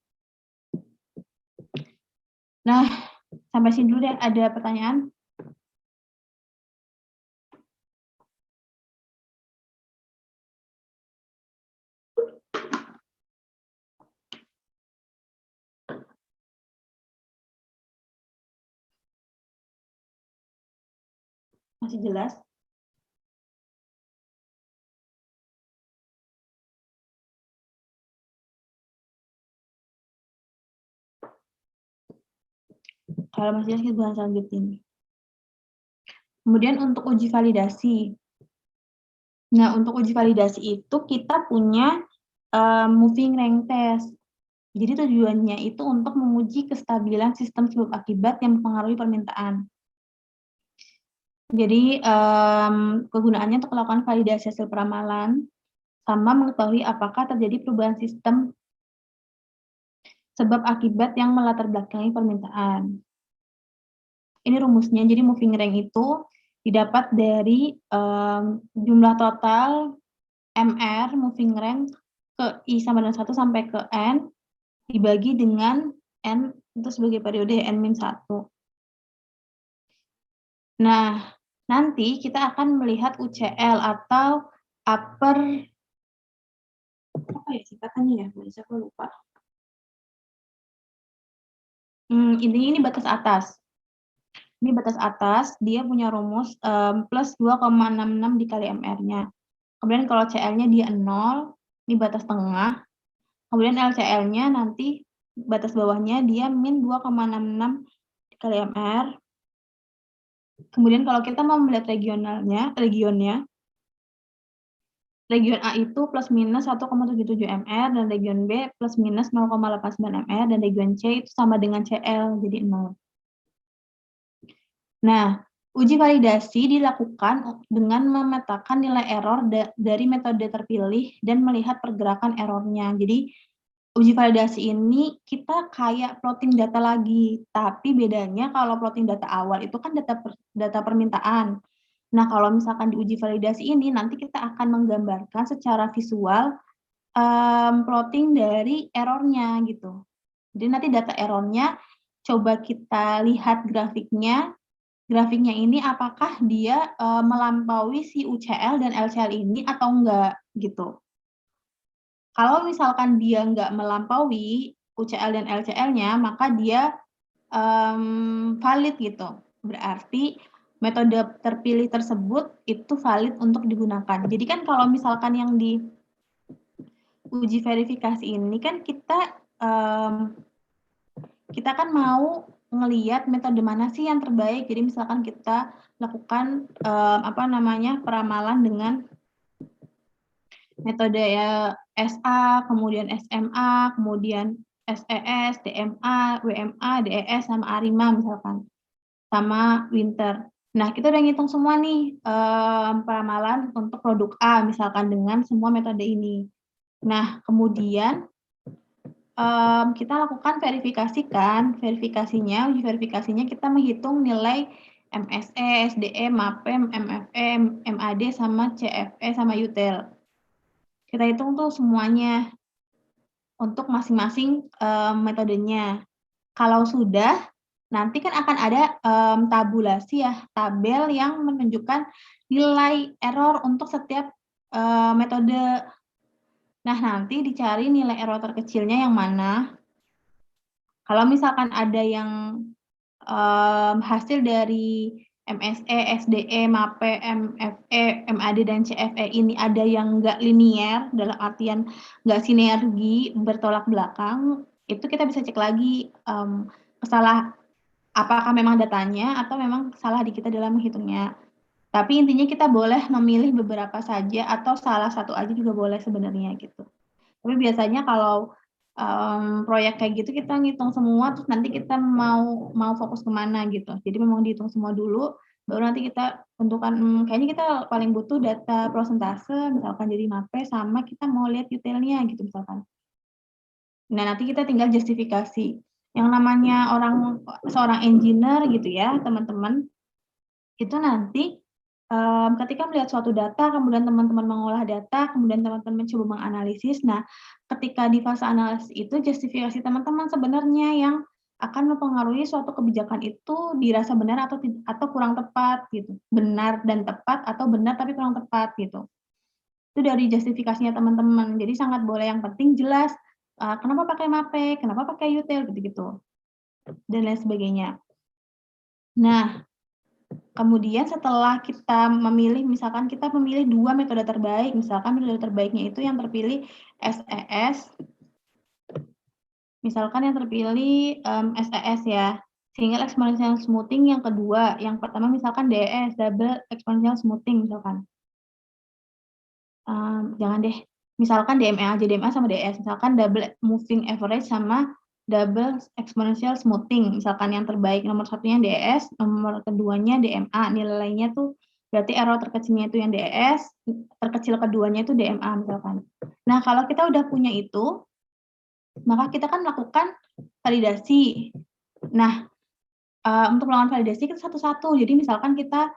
Speaker 1: Nah, sampai sini dulu deh. Ada pertanyaan? Masih jelas? Kalau masih jelas, kita bahas lanjutin. Kemudian untuk uji validasi. Nah, untuk uji validasi itu kita punya moving rank test. Jadi tujuannya itu untuk menguji kestabilan sistem sebab akibat yang mempengaruhi permintaan. Jadi, kegunaannya untuk melakukan validasi hasil peramalan, sama mengetahui apakah terjadi perubahan sistem sebab akibat yang melatar belakangi permintaan. Ini rumusnya, jadi moving rank itu didapat dari, jumlah total MR moving rank ke I sama dengan 1 sampai ke N, dibagi dengan N itu sebagai periode N-1. Nah, nanti kita akan melihat UCL atau upper apa ya singkatannya ya? Aku lupa. Intinya ini batas atas. Ini batas atas, dia punya rumus, plus 2,66 dikali MR-nya. Kemudian kalau CL-nya dia 0, ini batas tengah. Kemudian LCL-nya nanti batas bawahnya dia min 2,66 dikali MR. Kemudian kalau kita mau melihat regionnya, region A itu plus minus 1,77 MR, dan region B plus minus 0,89 MR, dan region C itu sama dengan CL, jadi 0. Nah, uji validasi dilakukan dengan memetakan nilai error dari metode terpilih dan melihat pergerakan errornya. Jadi, uji validasi ini kita kayak plotting data lagi, tapi bedanya kalau plotting data awal itu kan data permintaan. Nah, kalau misalkan di uji validasi ini, nanti kita akan menggambarkan secara visual, plotting dari errornya gitu. Jadi nanti data errornya coba kita lihat grafiknya. Grafiknya ini apakah dia, melampaui si UCL dan LCL ini atau enggak, gitu. Kalau misalkan dia enggak melampaui UCL dan LCL-nya, maka dia, valid gitu. Berarti metode terpilih tersebut itu valid untuk digunakan. Jadi kan kalau misalkan yang di uji verifikasi ini kan kita kan mau ngelihat metode mana sih yang terbaik. Jadi misalkan kita lakukan, peramalan dengan metode ya SA, kemudian SMA, kemudian SES, DMA, WMA, DES, sama ARIMA misalkan, sama Winter. Nah, kita udah ngitung semua nih, peramalan untuk produk A misalkan dengan semua metode ini. Nah, kemudian kita lakukan uji verifikasinya kita menghitung nilai MSE, SDE, MAPE, MFE, MAD, sama CFE, sama UTIL. Kita hitung tuh semuanya untuk masing-masing metodenya. Kalau sudah, nanti kan akan ada tabulasi ya, tabel yang menunjukkan nilai error untuk setiap metode. Nah, nanti dicari nilai error terkecilnya yang mana. Kalau misalkan ada yang hasil dari MSE, SDE, MAPE, MFE, MAD, dan CFE ini ada yang nggak linier, dalam artian nggak sinergi, bertolak belakang, itu kita bisa cek lagi apakah memang datanya atau memang salah di kita dalam menghitungnya. Tapi intinya kita boleh memilih beberapa saja atau salah satu aja juga boleh sebenarnya gitu. Tapi biasanya kalau proyek kayak gitu kita ngitung semua, terus nanti kita mau fokus kemana gitu. Jadi memang dihitung semua dulu, baru nanti kita tentukan, kayaknya kita paling butuh data prosentase, misalkan jadi MAPE, sama kita mau lihat detailnya gitu misalkan. Nah, nanti kita tinggal justifikasi. Yang namanya seorang engineer gitu ya, teman-teman, itu nanti ketika melihat suatu data, kemudian teman-teman mengolah data, kemudian teman-teman coba menganalisis. Nah, ketika di fase analisis itu justifikasi teman-teman sebenarnya yang akan mempengaruhi suatu kebijakan itu dirasa benar atau kurang tepat gitu. Benar dan tepat atau benar tapi kurang tepat gitu. Itu dari justifikasinya teman-teman. Jadi sangat boleh, yang penting jelas kenapa pakai MAPE, kenapa pakai UTIL gitu-gitu. Dan lain sebagainya. Nah, kemudian setelah kita memilih, misalkan kita memilih 2 metode terbaik, misalkan metode terbaiknya itu yang terpilih SES, misalkan yang terpilih SES ya, single exponential smoothing yang kedua, yang pertama misalkan DES, double exponential smoothing misalkan. Jangan deh, misalkan DMA aja, DMA sama DS, misalkan double moving average sama double exponential smoothing, misalkan yang terbaik nomor satunya DS, nomor keduanya DMA, nilainya tuh berarti error terkecilnya itu yang DS, terkecil keduanya itu DMA misalkan. Nah, kalau kita udah punya itu, maka kita kan melakukan validasi. Nah, untuk melakukan validasi kita satu-satu. Jadi misalkan kita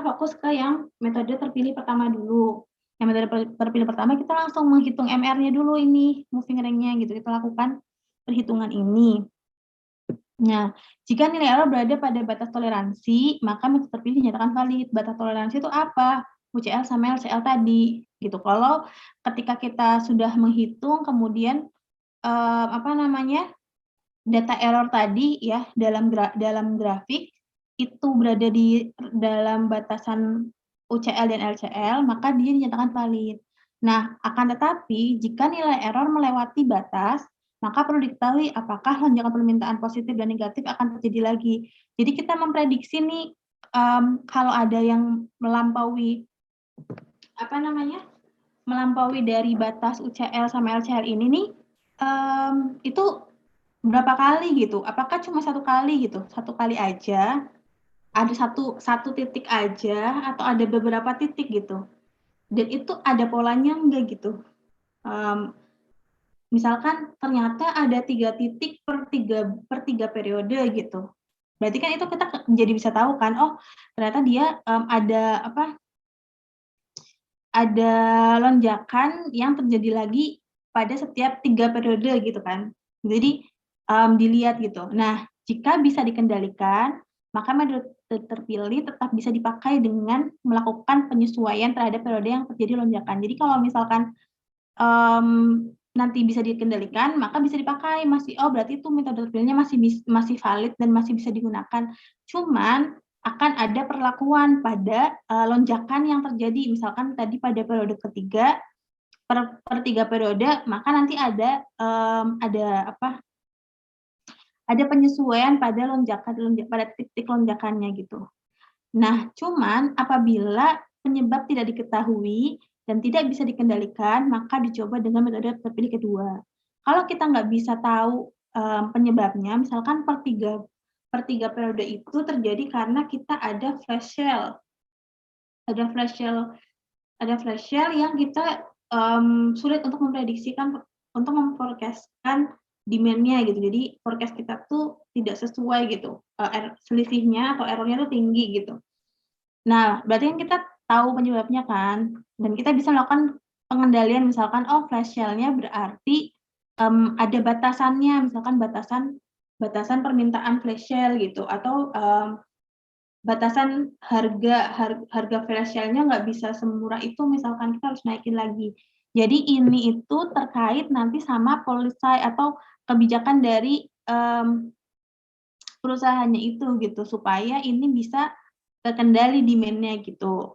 Speaker 1: fokus ke yang metode terpilih pertama dulu. Yang metode terpilih pertama kita langsung menghitung MR-nya dulu ini, moving range-nya gitu. Kita lakukan perhitungan ini. Nah, jika nilai error berada pada batas toleransi, maka metode terpilih dinyatakan valid. Batas toleransi itu apa? UCL sama LCL tadi, gitu. Kalau ketika kita sudah menghitung, kemudian data error tadi ya dalam grafik itu berada di dalam batasan UCL dan LCL, maka dia dinyatakan valid. Nah, akan tetapi jika nilai error melewati batas, maka perlu diketahui apakah lonjakan permintaan positif dan negatif akan terjadi lagi. Jadi kita memprediksi nih kalau ada yang melampaui melampaui dari batas UCL sama LCL ini nih, itu berapa kali gitu? Apakah cuma satu kali gitu? Satu kali aja? Ada satu titik aja atau ada beberapa titik gitu? Dan itu ada polanya enggak gitu? Misalkan ternyata ada 3 titik per 3 periode gitu. Berarti kan itu kita jadi bisa tahu kan, oh ternyata dia ada lonjakan yang terjadi lagi pada setiap 3 periode gitu kan. Jadi dilihat gitu. Nah, jika bisa dikendalikan, maka metode terpilih tetap bisa dipakai dengan melakukan penyesuaian terhadap periode yang terjadi lonjakan. Jadi kalau misalkan nanti bisa dikendalikan, maka bisa dipakai berarti itu metode terpilihnya masih valid dan masih bisa digunakan. Cuman akan ada perlakuan pada lonjakan yang terjadi, misalkan tadi pada periode ketiga per 3 periode, maka nanti ada penyesuaian pada pada titik lonjakannya gitu. Nah, cuman apabila penyebab tidak diketahui dan tidak bisa dikendalikan, maka dicoba dengan metode terpilih kedua. Kalau kita nggak bisa tahu penyebabnya, misalkan per 3 periode itu terjadi karena kita ada flash sale. Ada flash sale yang kita sulit untuk memprediksikan, untuk memforecast-kan demand-nya gitu. Jadi forecast kita tuh tidak sesuai gitu, selisihnya atau error-nya tuh tinggi gitu. Nah, berarti kan kita tahu penyebabnya kan, dan kita bisa melakukan pengendalian misalkan, flash sale-nya berarti ada batasannya, misalkan batasan permintaan flash sale gitu, atau batasan harga flash sale-nya nggak bisa semurah itu, misalkan kita harus naikin lagi. Jadi ini itu terkait nanti sama policy atau kebijakan dari perusahaannya itu gitu, supaya ini bisa terkendali demand-nya gitu.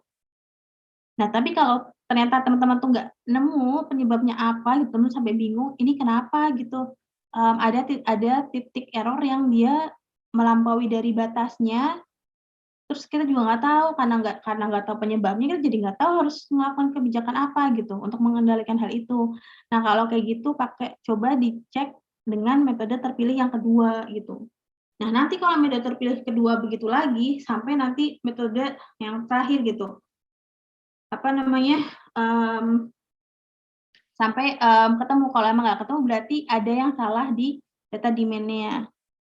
Speaker 1: Nah, tapi kalau ternyata teman-teman tuh nggak nemu penyebabnya apa gitu, teman sampai bingung, ini kenapa gitu, ada titik error yang dia melampaui dari batasnya, terus kita juga nggak tahu karena nggak tahu penyebabnya, kita jadi nggak tahu harus melakukan kebijakan apa gitu untuk mengendalikan hal itu. Nah, kalau kayak gitu coba dicek dengan metode terpilih yang kedua gitu. Nah, nanti kalau metode terpilih kedua begitu lagi, sampai nanti metode yang terakhir gitu. Sampai ketemu. Kalau emang nggak ketemu berarti ada yang salah di data demand-nya.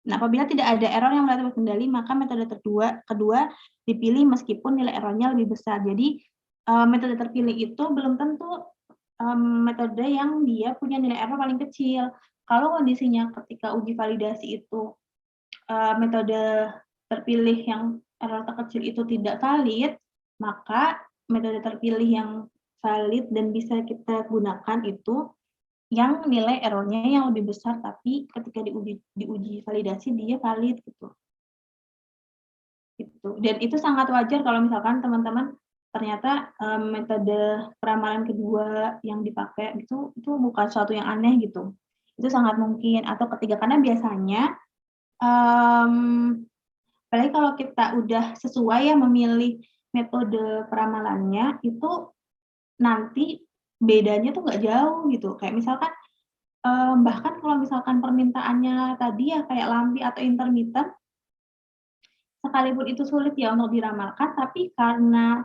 Speaker 1: Nah, apabila tidak ada error yang melewati kendali, maka metode kedua dipilih meskipun nilai error-nya lebih besar. Jadi metode terpilih itu belum tentu metode yang dia punya nilai error paling kecil. Kalau kondisinya ketika uji validasi itu metode terpilih yang error terkecil itu tidak valid, maka metode terpilih yang valid dan bisa kita gunakan itu yang nilai error-nya yang lebih besar, tapi ketika diuji validasi dia valid gitu. Dan itu sangat wajar kalau misalkan teman-teman ternyata metode peramalan kedua yang dipakai itu bukan suatu yang aneh gitu. Itu sangat mungkin. Atau ketiga, karena biasanya apalagi kalau kita udah sesuai ya memilih metode peramalannya, itu nanti bedanya tuh nggak jauh gitu. Kayak misalkan, bahkan kalau misalkan permintaannya tadi ya kayak lampi atau intermittent, sekalipun itu sulit ya untuk diramalkan, tapi karena,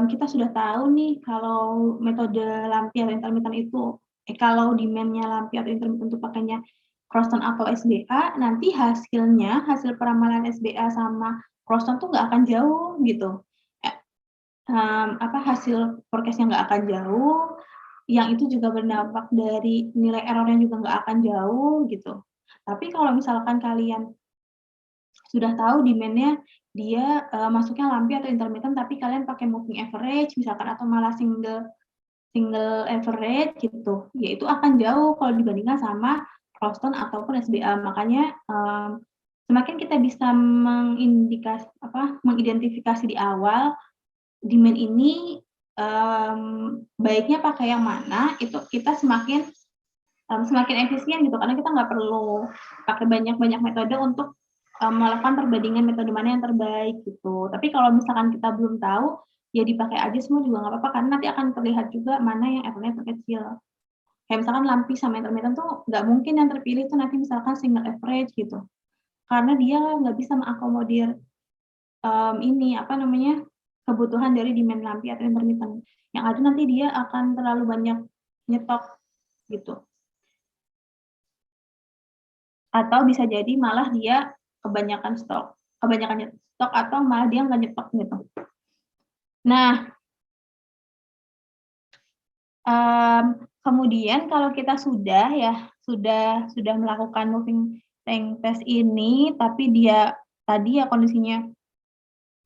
Speaker 1: kita sudah tahu nih kalau metode lampi atau intermittent itu kalau demand-nya lampi atau intermittent itu pakainya Crosston atau SBA, nanti hasil peramalan SBA sama Crosston tuh nggak akan jauh gitu. Hasil forecast-nya nggak akan jauh, yang itu juga berdampak dari nilai error-nya juga nggak akan jauh gitu. Tapi kalau misalkan kalian sudah tahu demand-nya dia, masuknya lampi atau intermittent tapi kalian pakai moving average misalkan atau malah single single average gitu, ya itu akan jauh kalau dibandingkan sama Crosston ataupun SBA. Makanya, semakin kita bisa mengidentifikasi di awal demand ini, baiknya pakai yang mana, itu kita semakin efisien gitu, karena kita nggak perlu pakai banyak-banyak metode untuk, melakukan perbandingan metode mana yang terbaik gitu. Tapi kalau misalkan kita belum tahu, ya dipakai aja semua juga nggak apa-apa, karena nanti akan terlihat juga mana yang error-nya terkecil. Kayak misalkan lampi sama intermittent tuh nggak mungkin yang terpilih tuh nanti misalkan single average gitu, karena dia nggak bisa mengakomodir, kebutuhan dari demand lampi atau intermittent. Yang ada nanti dia akan terlalu banyak nyetok gitu. Atau bisa jadi malah dia kebanyakan stok atau malah dia nggak nyetok gitu. Nah, kemudian kalau kita sudah melakukan moving tank test ini, tapi dia tadi ya kondisinya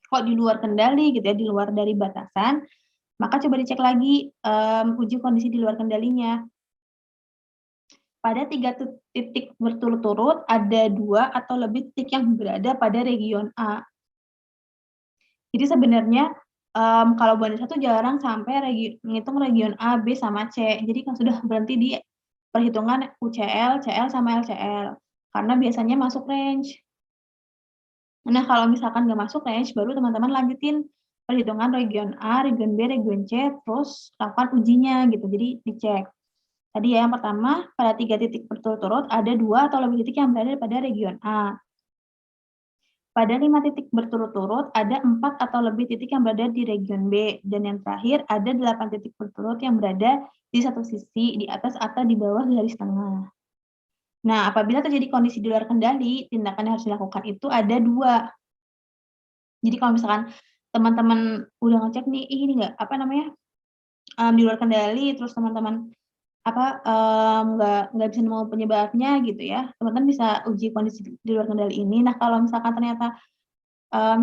Speaker 1: kok di luar kendali gitu ya, di luar dari batasan, maka coba dicek lagi, uji kondisi di luar kendalinya. Pada 3 titik berturut-turut, ada 2 atau lebih titik yang berada pada region A. Jadi sebenarnya, kalau banding 1 jarang sampai ngitung region A, B, sama C. Jadi kan sudah berhenti di perhitungan UCL, CL, sama LCL, karena biasanya masuk range. Nah, kalau misalkan nggak masuk range, baru teman-teman lanjutin perhitungan region A, region B, region C, terus lakukan ujinya gitu, jadi dicek. Tadi ya yang pertama, pada 3 titik berturut-turut ada 2 atau lebih titik yang berada pada region A. Pada 5 titik berturut-turut ada 4 atau lebih titik yang berada di region B, dan yang terakhir ada 8 titik berturut yang berada di satu sisi, di atas atau di bawah garis tengah. Nah, apabila terjadi kondisi di luar kendali, tindakan yang harus dilakukan itu ada 2. Jadi kalau misalkan teman-teman udah ngecek nih, ini di luar kendali, terus teman-teman nggak bisa nemu penyebabnya gitu ya, teman-teman bisa uji kondisi di luar kendali ini. Nah, kalau misalkan ternyata,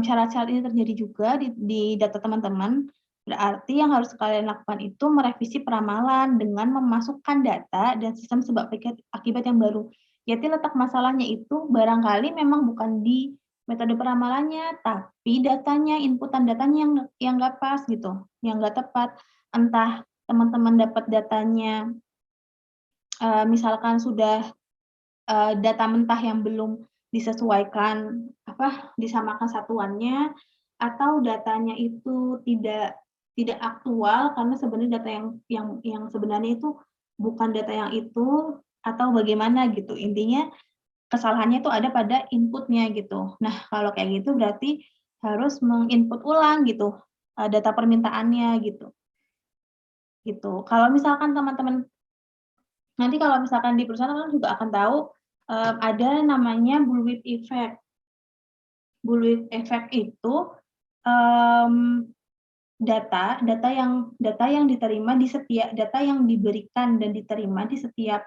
Speaker 1: syarat-syarat ini terjadi juga di data teman-teman, berarti yang harus kalian lakukan itu merevisi peramalan dengan memasukkan data dan sistem sebab akibat yang baru. Jadi letak masalahnya itu barangkali memang bukan di metode peramalannya, tapi datanya, inputan datanya yang nggak pas gitu, yang nggak tepat. Entah teman-teman dapat datanya, misalkan sudah, data mentah yang belum disesuaikan, disamakan satuannya, atau datanya itu tidak aktual karena sebenarnya data yang sebenarnya itu bukan data yang itu, atau bagaimana gitu. Intinya kesalahannya itu ada pada input-nya gitu. Nah, kalau kayak gitu berarti harus meng-input ulang gitu, data permintaannya gitu, gitu. Kalau misalkan teman-teman nanti kalau misalkan di perusahaan kan juga akan tahu, ada namanya bullwhip effect. Bullwhip effect itu, mmm, data yang diterima data yang diberikan dan diterima di setiap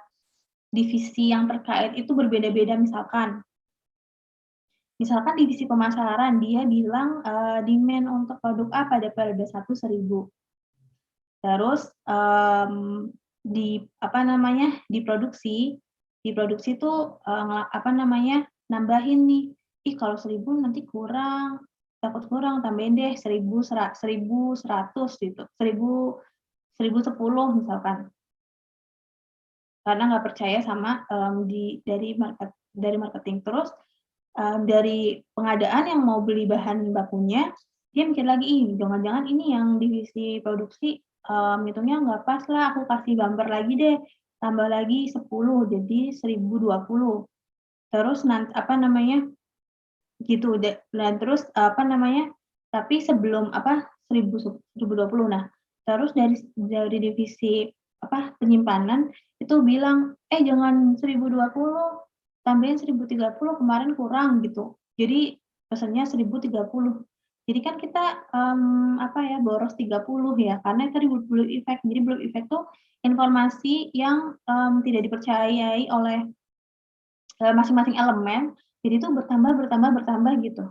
Speaker 1: divisi yang terkait itu berbeda-beda. Misalkan divisi pemasaran dia bilang, demand untuk produk A pada periode 1 1.000. Terus, di produksi tuh, nambahin nih, "Ih kalau 1.000 nanti kurang, takut kurang, tambahin deh 1.100 gitu, 1.010 misalkan. Karena nggak percaya sama, dari marketing. Terus, dari pengadaan yang mau beli bahan bakunya, dia mikir lagi, "Ih jangan-jangan ini yang divisi produksi, ngitungnya nggak pas lah, aku kasih bumper lagi deh, tambah lagi 10, jadi 1.020. Terus apa namanya, gitu dan terus apa namanya, tapi sebelum apa, 1.020. Nah, terus dari divisi apa, penyimpanan itu bilang, jangan 1.020, tambahin 1.030, kemarin kurang," gitu. Jadi pesannya 1.030. Jadi kan kita, apa ya, boros 30 ya, karena tadi blue effect. Jadi blue effect tuh informasi yang, tidak dipercayai oleh masing-masing elemen, jadi itu bertambah bertambah bertambah gitu.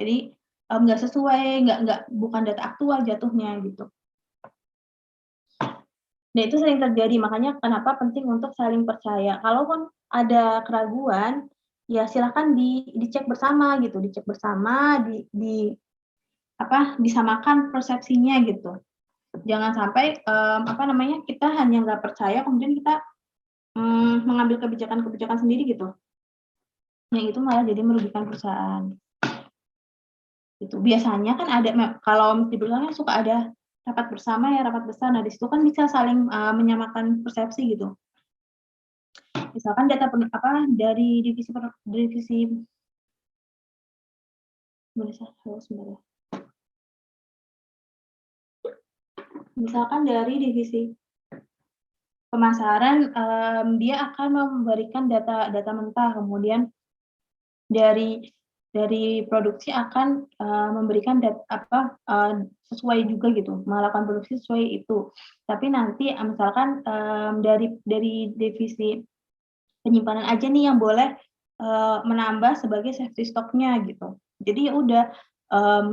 Speaker 1: Jadi, nggak sesuai, bukan data aktual jatuhnya gitu. Nah itu sering terjadi, makanya kenapa penting untuk saling percaya. Kalaupun ada keraguan, ya silahkan dicek bersama gitu, dicek bersama, disamakan persepsinya gitu. Jangan sampai, apa namanya, kita hanya nggak percaya kemudian kita, mengambil kebijakan-kebijakan sendiri gitu. Yang itu malah jadi merugikan perusahaan. Gitu. Biasanya kan ada kalau di perusahaan suka ada rapat bersama ya, rapat besar. Nah, di situ kan bisa saling, menyamakan persepsi gitu. Misalkan data dari divisi misalkan dari divisi pemasaran, dia akan memberikan data mentah, kemudian dari produksi akan, memberikan sesuai juga gitu, melakukan produksi sesuai itu. Tapi nanti, misalkan, dari divisi penyimpanan aja nih yang boleh, menambah sebagai safety stock-nya gitu. Jadi ya udah,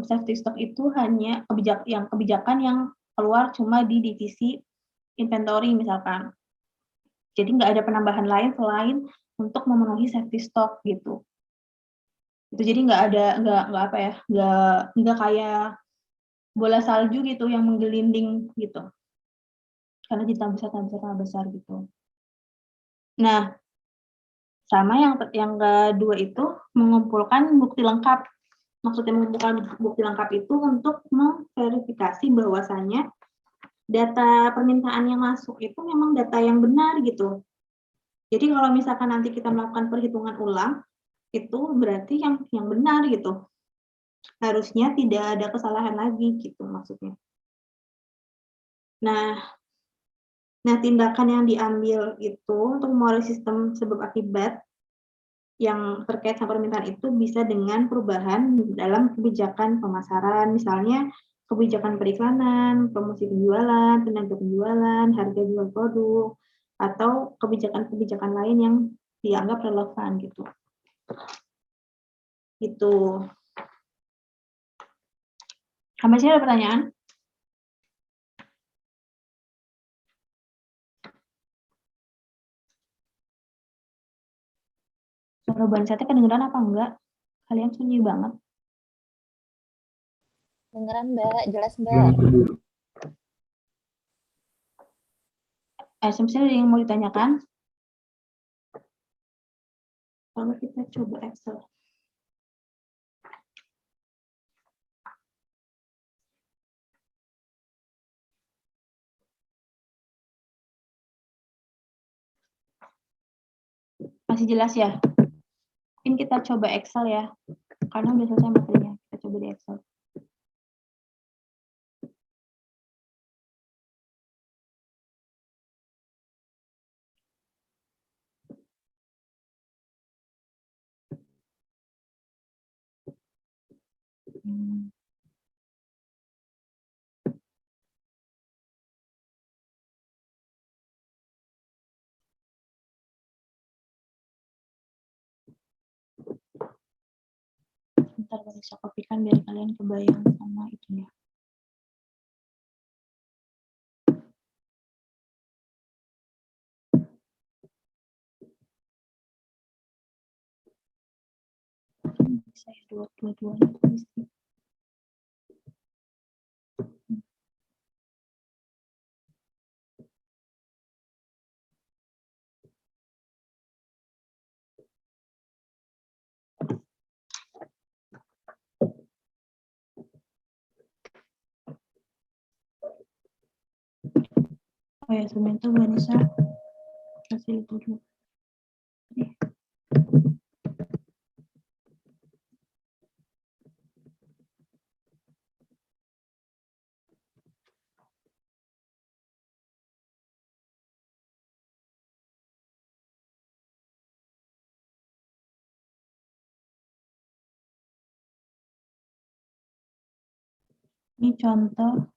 Speaker 1: safety stock itu hanya kebijakan yang keluar cuma di divisi inventory misalkan. Jadi nggak ada penambahan lain selain untuk memenuhi safety stock gitu. Itu jadi nggak apa ya, nggak kayak bola salju gitu yang menggelinding gitu, karena jadi tambah besar gitu. Nah, sama yang kedua itu mengumpulkan bukti lengkap. Maksudnya mengumpulkan bukti lengkap itu untuk memverifikasi bahwasanya data permintaan yang masuk itu memang data yang benar gitu. Jadi kalau misalkan nanti kita melakukan perhitungan ulang, itu berarti yang benar gitu. Harusnya tidak ada kesalahan lagi gitu maksudnya. Nah, tindakan yang diambil itu untuk memulai sistem sebab akibat yang terkait sama permintaan itu bisa dengan perubahan dalam kebijakan pemasaran, misalnya kebijakan periklanan, promosi penjualan, tenaga penjualan, harga jual produk, atau kebijakan-kebijakan lain yang dianggap relevan gitu. Gitu. Sampai sini ada pertanyaan? Suara bansatnya kedengeran apa enggak? Kalian sunyi banget.
Speaker 2: Dengeran Mbak, jelas Mbak.
Speaker 1: Misalnya ada yang mau ditanyakan? Kalau kita coba Excel. Masih jelas ya? Mungkin kita coba Excel ya, karena udah selesai materinya. Kita coba di Excel. Bentar, bisa kopikan biar kalian kebayang sama itunya. Bisa ya, dua-duanya bisa. ya, sebelum itu gue bisa kasih itu dulu. Ini contoh.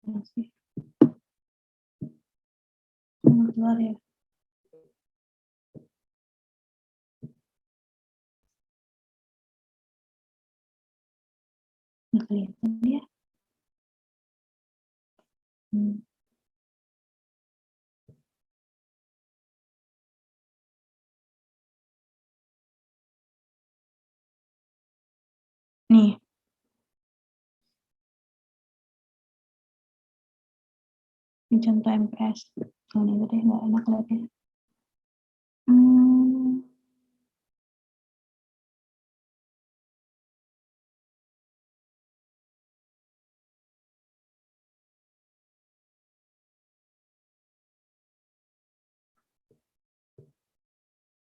Speaker 1: Masih keluar ya. Nggak kelihatan ya. Nih. Ini contoh MPS. Kalau ini deh, nggak enak lihatnya.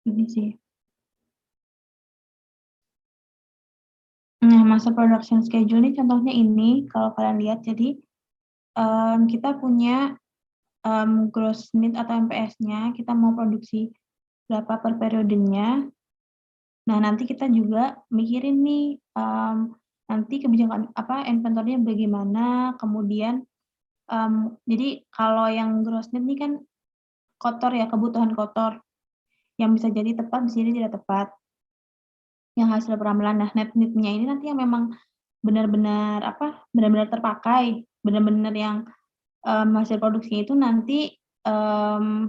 Speaker 1: Ini sih. Nah, master production schedule ini contohnya ini, kalau kalian lihat, jadi kita punya gross need atau MPS-nya, kita mau produksi berapa per periodenya. Nah, nanti kita juga mikirin nih, nanti kebijakan inventory-nya bagaimana, kemudian jadi kalau yang gross need ini kan kotor ya, kebutuhan kotor, yang bisa jadi tepat, bisa jadi tidak tepat. Yang hasil peramalan. Nah, net need-nya ini nanti yang memang benar-benar benar-benar terpakai, benar-benar yang hasil produksinya itu nanti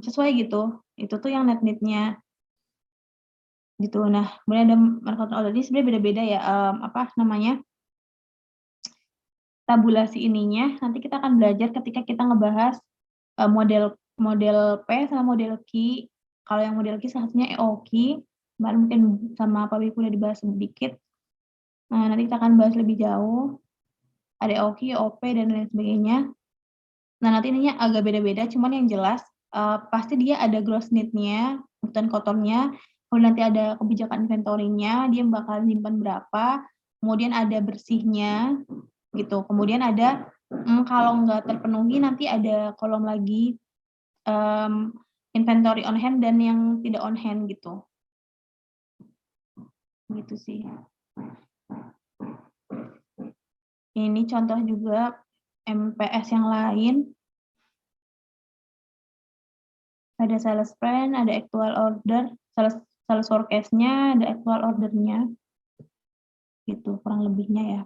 Speaker 1: sesuai gitu. Itu tuh yang net need-nya. Gitu. Nah, kemudian ada market order ini sebenarnya beda-beda ya, tabulasi ininya nanti kita akan belajar ketika kita ngebahas model P sama model Q. Kalau yang model Q salah satunya EOQ, kemarin mungkin sama Pak Wiku udah dibahas sedikit. Nah, nanti kita akan bahas lebih jauh. Ada EOQ, OP, dan lain sebagainya. Nah, nanti ininya agak beda-beda, cuman yang jelas pasti dia ada gross need-nya, kebutuhan kotornya, kemudian nanti ada kebijakan inventory-nya, dia bakal nyimpan berapa, kemudian ada bersihnya, gitu. Kemudian ada kalau nggak terpenuhi nanti ada kolom lagi inventory on hand dan yang tidak on hand gitu. Gitu sih. Ini contoh juga MPS yang lain. Ada sales plan, ada actual order, sales forecast-nya, ada actual order-nya. Gitu kurang lebihnya ya.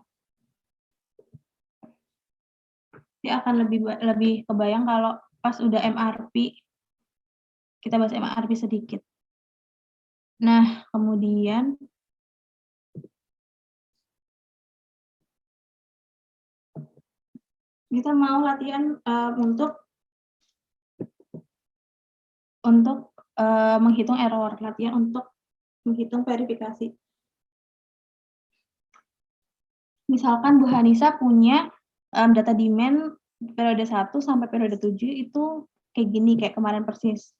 Speaker 1: Dia akan lebih kebayang kalau pas udah MRP. Kita bahas MRP sedikit. Nah, kemudian kita mau latihan untuk menghitung error, latihan untuk menghitung verifikasi. Misalkan Bu Hanisa punya data demand periode 1 sampai periode 7 itu kayak gini, kayak kemarin persis.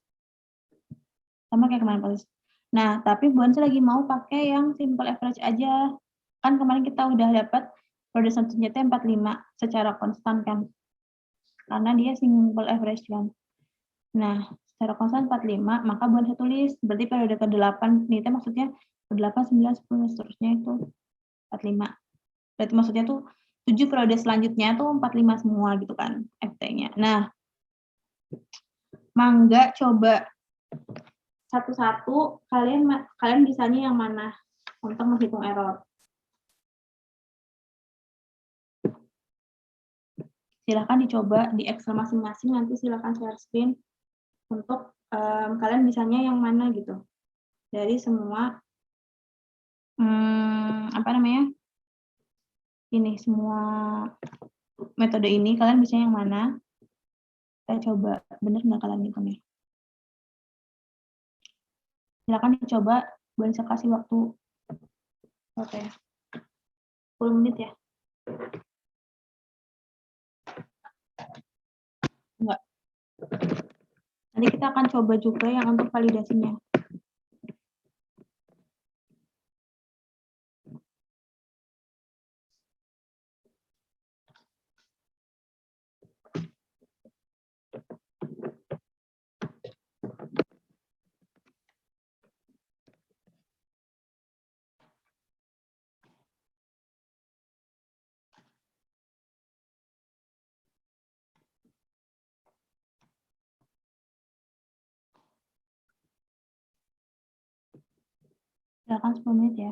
Speaker 1: Sama kayak kemarin persis. Nah, tapi Bu Hanisa lagi mau pakai yang simple average aja. Kan kemarin kita udah dapat periode selanjutnya 45 secara konstan kan. Karena dia simple average kan. Nah, secara konstan 45, maka Bu Hanisa tulis, berarti periode ke-8, ini maksudnya ke-8, 9, 10, seterusnya itu 45. Berarti maksudnya tuh 7 periode selanjutnya tuh 45 semua gitu kan FT-nya. Nah, mangga coba satu-satu kalian bisanya yang mana untuk menghitung error. Silakan dicoba di Excel masing-masing, nanti silakan share screen untuk kalian bisanya yang mana gitu. dari semua apa namanya? Ini semua metode ini kalian bisa yang mana? Kita coba, bener nggak kalian ngitungnya? Silakan dicoba, Buan saya kasih waktu berapa ya? 10 menit ya? Enggak. Nanti kita akan coba juga yang untuk validasinya. Silakan 10 menit ya.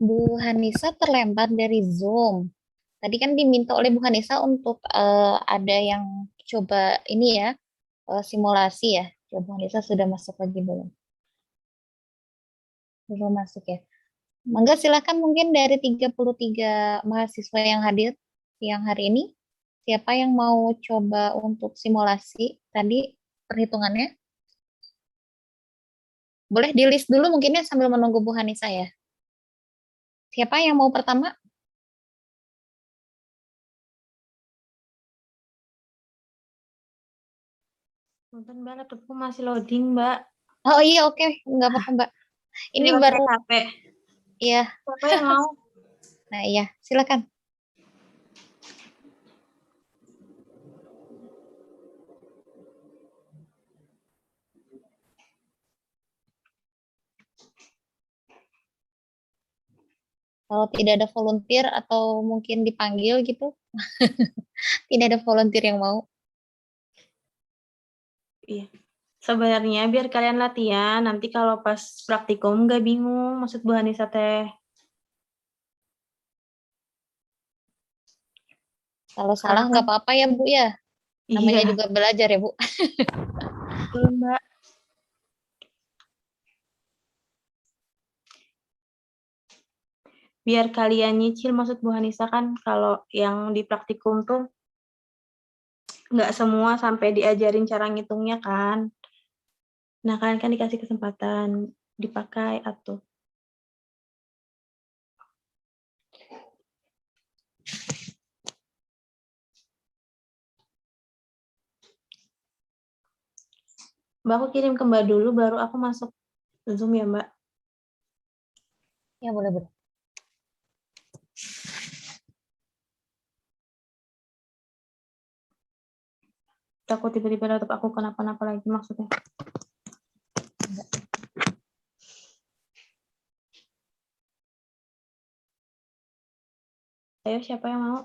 Speaker 2: Bu Hanisa terlempar dari Zoom. Tadi kan diminta oleh Bu Hanisa untuk ada yang coba ini ya, simulasi ya. Coba Bu Hanisa sudah masuk lagi belum? Belum masuk ya. Mangga silakan mungkin dari 33 mahasiswa yang hadir siang hari ini. Siapa yang mau coba untuk simulasi tadi perhitungannya? Boleh di list dulu mungkinnya sambil menunggu Bu Hanisa ya. Siapa yang mau pertama?
Speaker 1: Nonton Mbak, laptopku masih loading, Mbak.
Speaker 2: Oh iya oke, nggak apa-apa Mbak. Ini
Speaker 1: Lewat
Speaker 2: baru
Speaker 1: capek.
Speaker 2: ya.
Speaker 1: Siapa yang mau?
Speaker 2: Nah iya, silakan. Kalau tidak ada volunteer atau mungkin dipanggil gitu, tidak ada volunteer yang mau.
Speaker 1: Iya. Sebenarnya biar kalian latihan, nanti kalau pas praktikum nggak bingung, maksud Bu Hanisa teh.
Speaker 2: Kalau salah
Speaker 1: Sekarang kan,
Speaker 2: nggak apa-apa ya Bu ya. Namanya
Speaker 1: iya,
Speaker 2: juga belajar ya Bu.
Speaker 1: betul Mbak. Biar kalian nyicil, maksud Bu Hanisa kan, kalau yang di praktikum tuh nggak semua sampai diajarin cara ngitungnya kan. Nah, kalian kan dikasih kesempatan dipakai atau Mbak, aku kirim ke Mbak dulu, baru aku masuk Zoom ya, Mbak.
Speaker 2: Ya boleh boleh.
Speaker 1: Takut tiba-tiba laptop aku kenapa-napa lagi maksudnya. Ayo, siapa yang mau?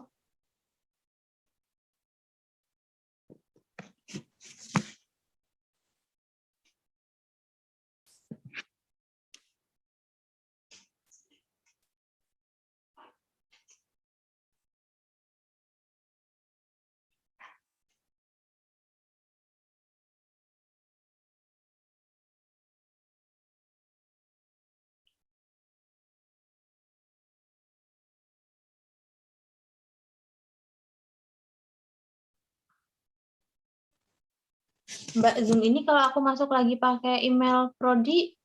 Speaker 1: Mbak, Zoom ini kalau aku masuk lagi pakai email Prodi,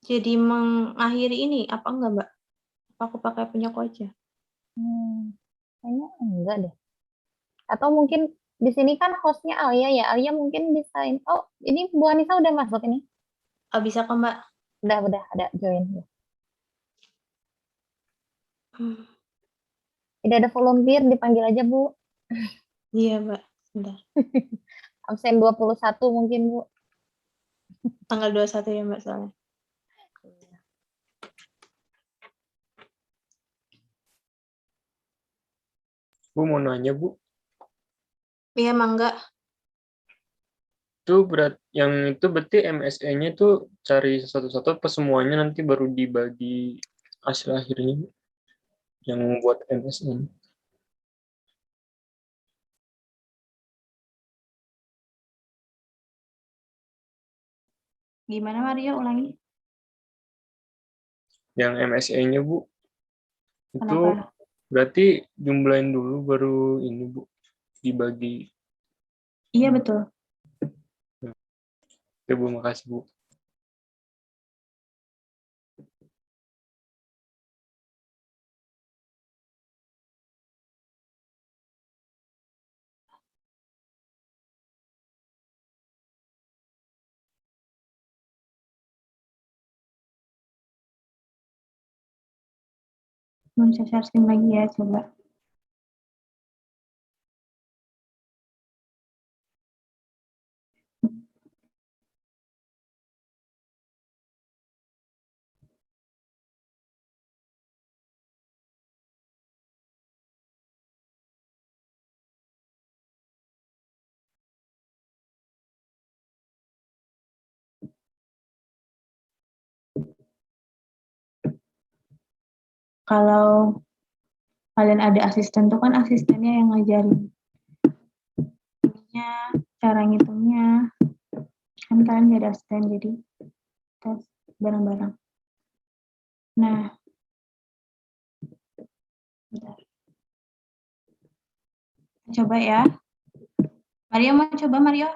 Speaker 1: jadi mengakhiri ini, apa enggak, Mbak? Apa aku pakai punya aku aja?
Speaker 2: Kayaknya enggak deh. Atau mungkin di sini kan hostnya Alia ya. Alia mungkin bisa. Oh ini Bu Anissa udah masuk ini.
Speaker 1: Oh, bisa kok, Mbak.
Speaker 2: Udah ada join.
Speaker 1: Hmm,
Speaker 2: Tidak ada volunteer dipanggil aja Bu.
Speaker 1: iya, Mbak. Bentar.
Speaker 2: Absen 21 mungkin Bu.
Speaker 1: Tanggal 21 ya, Mbak, soalnya.
Speaker 3: Bu mau nanya Bu,
Speaker 1: Iya, Mangga.
Speaker 3: itu berat yang itu berarti MSE-nya itu cari satu-satu apa semuanya nanti baru dibagi hasil akhirnya Bu, yang membuat MSE ini.
Speaker 1: Gimana, Mario? Ulangi.
Speaker 3: Yang MSE-nya Bu, itu
Speaker 1: Kenapa?
Speaker 3: berarti jumlahin dulu baru ini Bu dibagi.
Speaker 1: Iya, betul.
Speaker 3: Oke Bu, makasih Bu.
Speaker 1: Belum saya searching lagi ya, coba. kalau kalian ada asisten tuh kan asistennya yang ngajarin ininya, cara ngitungnya. Kan kalian nggak ada asisten, jadi tes bareng-bareng. Nah, bentar. Coba ya. Mario mau coba, Mario?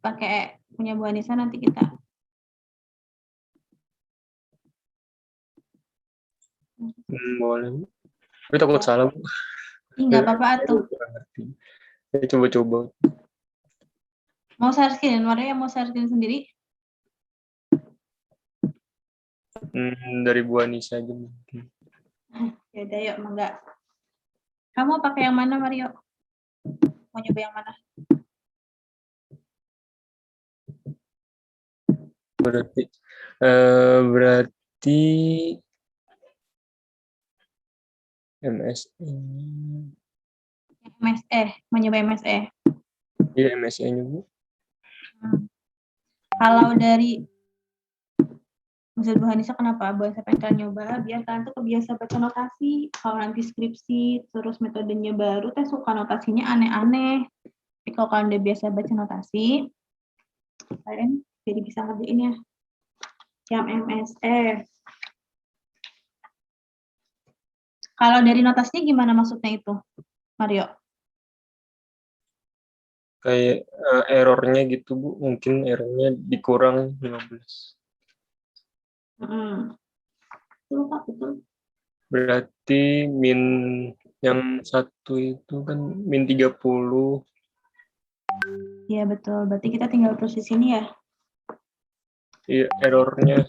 Speaker 1: Pakai punya Bu Anissa, nanti kita.
Speaker 3: Boleh. Tapi takut
Speaker 1: Ya.
Speaker 3: salah, Bu.
Speaker 1: Nggak apa-apa tuh.
Speaker 3: Kurang ngerti. Saya coba-coba.
Speaker 1: Mau share screen? Mario yang mau share screen sendiri?
Speaker 3: Dari Bu Anissa aja mungkin.
Speaker 1: Ya udah, yuk, enggak. Kamu pakai yang mana, Mario? Mau nyoba yang mana?
Speaker 3: Berarti MSE.
Speaker 1: MSE, mau nyoba MSE.
Speaker 3: Iya, MSE-nya, Bu.
Speaker 1: Kalau dari Maksud Bu Hanisa, kenapa Bu Hanisa pengen kalian nyoba? Biar kalian tuh kebiasa baca notasi. Kalau nanti skripsi, terus metodenya baru, teh suka notasinya aneh-aneh. Tapi kalau kalian udah biasa baca notasi, kalian jadi bisa ngerjain ya. Yang MSE. Kalau dari notasinya gimana maksudnya itu, Mario?
Speaker 3: Kayak errornya gitu, Bu. Mungkin errornya dikurang 15.
Speaker 1: Betul, Pak, betul.
Speaker 3: Berarti min yang satu itu kan min 30.
Speaker 1: Iya, betul. Berarti kita tinggal terus di sini ya.
Speaker 3: Iya, errornya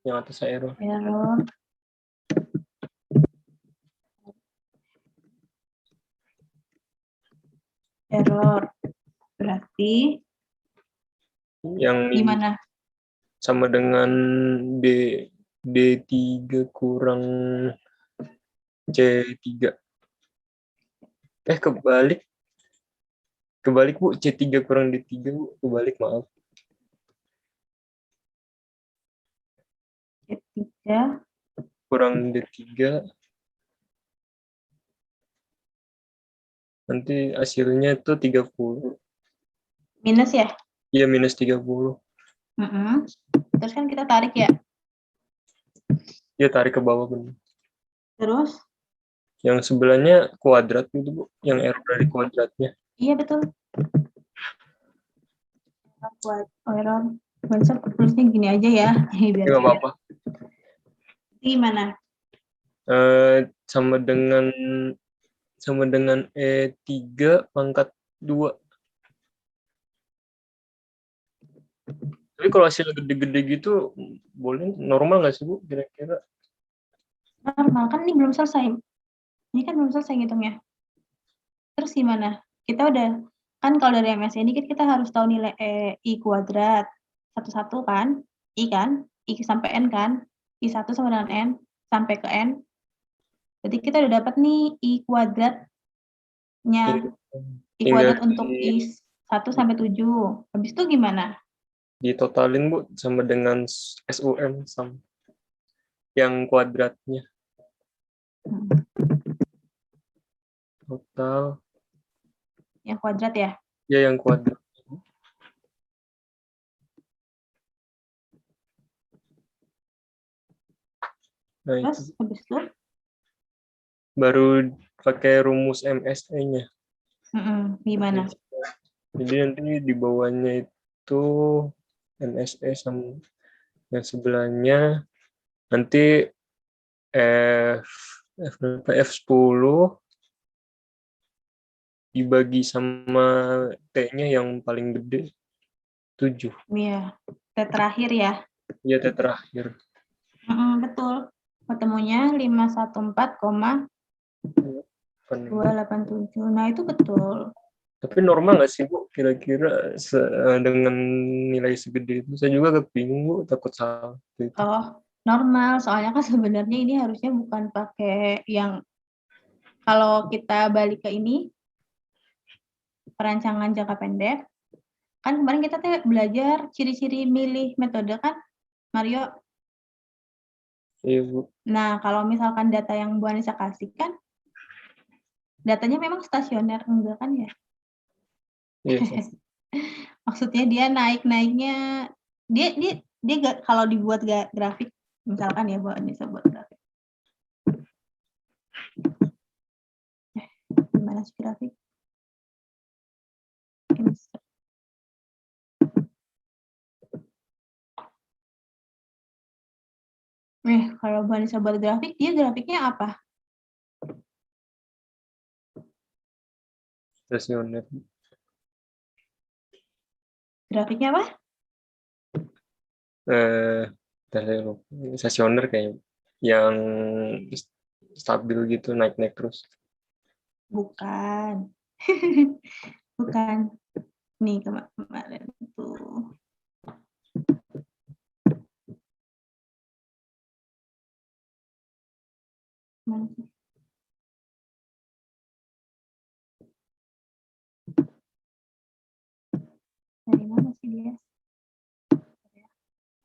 Speaker 3: yang atas error.
Speaker 1: Error. Berarti
Speaker 3: Yang min
Speaker 1: gimana?
Speaker 3: sama dengan D3 kurang C3. Kebalik. Kebalik, Bu. C3 kurang D3, Bu. Kebalik, maaf.
Speaker 1: C3
Speaker 3: kurang D3. Nanti hasilnya itu 30.
Speaker 1: minus ya?
Speaker 3: Iya, minus 30.
Speaker 1: Terus kan kita tarik ya.
Speaker 3: Iya, tarik ke bawah, benar.
Speaker 1: Terus?
Speaker 3: Yang sebelahnya kuadrat gitu, Bu. Yang error dari kuadratnya.
Speaker 1: Iya, betul. Error. Konsep tulisnya gini aja ya. Biar
Speaker 3: Nggak apa-apa.
Speaker 1: Gimana?
Speaker 3: Sama dengan E3 pangkat 2. Tapi kalau hasilnya gede-gede gitu, boleh normal nggak sih, Bu? Kira-kira?
Speaker 1: Normal, kan ini belum selesai. Ini kan belum selesai ngitungnya. Terus gimana? Kita udah, kan kalau dari MS ini kita harus tahu nilai I kuadrat. Satu-satu kan? I kan? I sampai N kan? I1 sama dengan N sampai ke N. Berarti kita udah dapat nih I kuadratnya. I kuadrat untuk I1 sampai 7. Habis itu gimana?
Speaker 3: Ditotalin, Bu, sama dengan SUM sama yang kuadratnya. Total.
Speaker 1: Yang kuadrat ya?
Speaker 3: Ya, yang kuadrat. Nah,
Speaker 1: Terus
Speaker 3: itu
Speaker 1: habis itu?
Speaker 3: baru pakai rumus MSE-nya.
Speaker 1: Gimana?
Speaker 3: Jadi nanti di bawahnya itu MSE sama yang sebelahnya nanti F10 dibagi sama T-nya yang paling gede 7.
Speaker 1: Iya, T terakhir ya.
Speaker 3: Iya, T terakhir.
Speaker 1: Betul. Ketemunya 514,287. Nah, itu betul.
Speaker 3: Tapi normal nggak sih, Bu? Kira-kira dengan nilai segede itu? Saya juga bingung, Bu. Takut salah.
Speaker 1: Oh, normal. Soalnya kan sebenarnya ini harusnya bukan pakai yang, kalau kita balik ke ini, perancangan jangka pendek, kan kemarin kita belajar ciri-ciri milih metode kan, Mario?
Speaker 3: Iya, Bu.
Speaker 1: Nah, kalau misalkan data yang Bu Anissa kasih kan, datanya memang stasioner, enggak kan ya?
Speaker 3: Iya.
Speaker 1: Maksudnya dia naik-naiknya, dia kalau dibuat grafik, misalkan ya Bu Anissa buat grafik. Gimana sih grafik? Kalau Bu Anissa buat grafik, dia grafiknya apa?
Speaker 3: Stasioner.
Speaker 1: Grafiknya apa?
Speaker 3: Stasioner kayak yang stabil gitu, naik-naik terus.
Speaker 1: Bukan. Bukan. Nih kemarin tuh. Mana sih? Dari mana sih dia?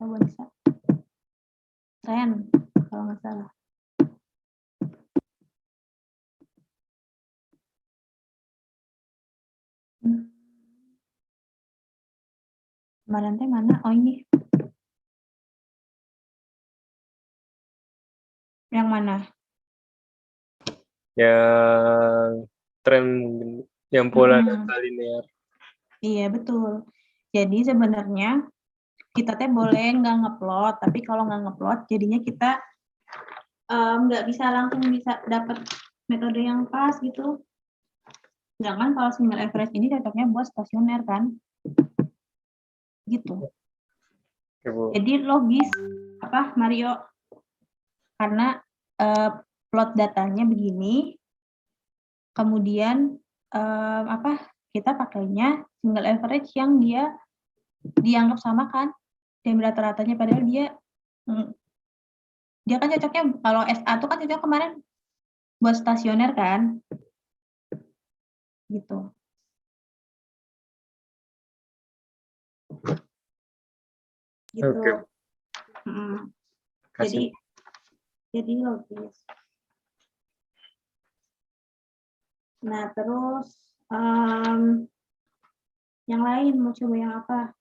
Speaker 1: Coba bisa. Tren, kalau nggak salah. Kemarin teh mana? Oh ini. Yang mana?
Speaker 3: Yang tren mungkin, yang pola data linear.
Speaker 1: Iya betul. Jadi sebenarnya kita teh boleh nggak ngupload, tapi kalau nggak ngupload, jadinya kita nggak bisa langsung bisa dapat metode yang pas gitu. Sedangkan kalau single average ini cocoknya buat stasioner kan, gitu.
Speaker 3: Oke, Bu.
Speaker 1: Jadi logis apa Mario? Karena plot datanya begini, kemudian kita pakainya single average yang dia dianggap sama kan, dan rata-ratanya padahal dia kan cocoknya kalau SA tuh kan cocok kemarin buat stasioner kan, gitu. Gitu.
Speaker 3: Oke.
Speaker 1: Jadi logis. Nah terus yang lain mau coba yang apa?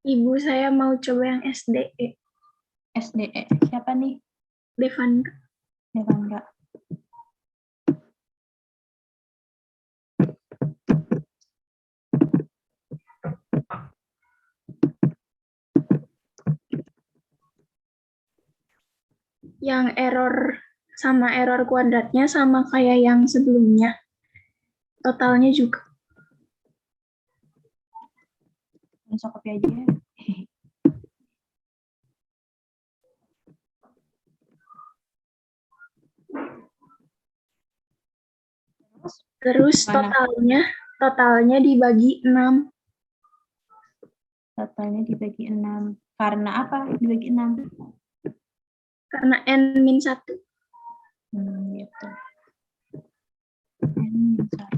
Speaker 4: Ibu saya mau coba yang SDE.
Speaker 1: SDE siapa nih?
Speaker 4: Devanda.
Speaker 1: Devanda.
Speaker 4: Yang error sama error kuadratnya sama kayak yang sebelumnya. Totalnya juga.
Speaker 1: Bisa copy aja ya.
Speaker 4: Terus totalnya dibagi 6.
Speaker 1: Totalnya dibagi 6. Karena apa dibagi 6?
Speaker 4: Karena N-1.
Speaker 1: Gitu. N-1.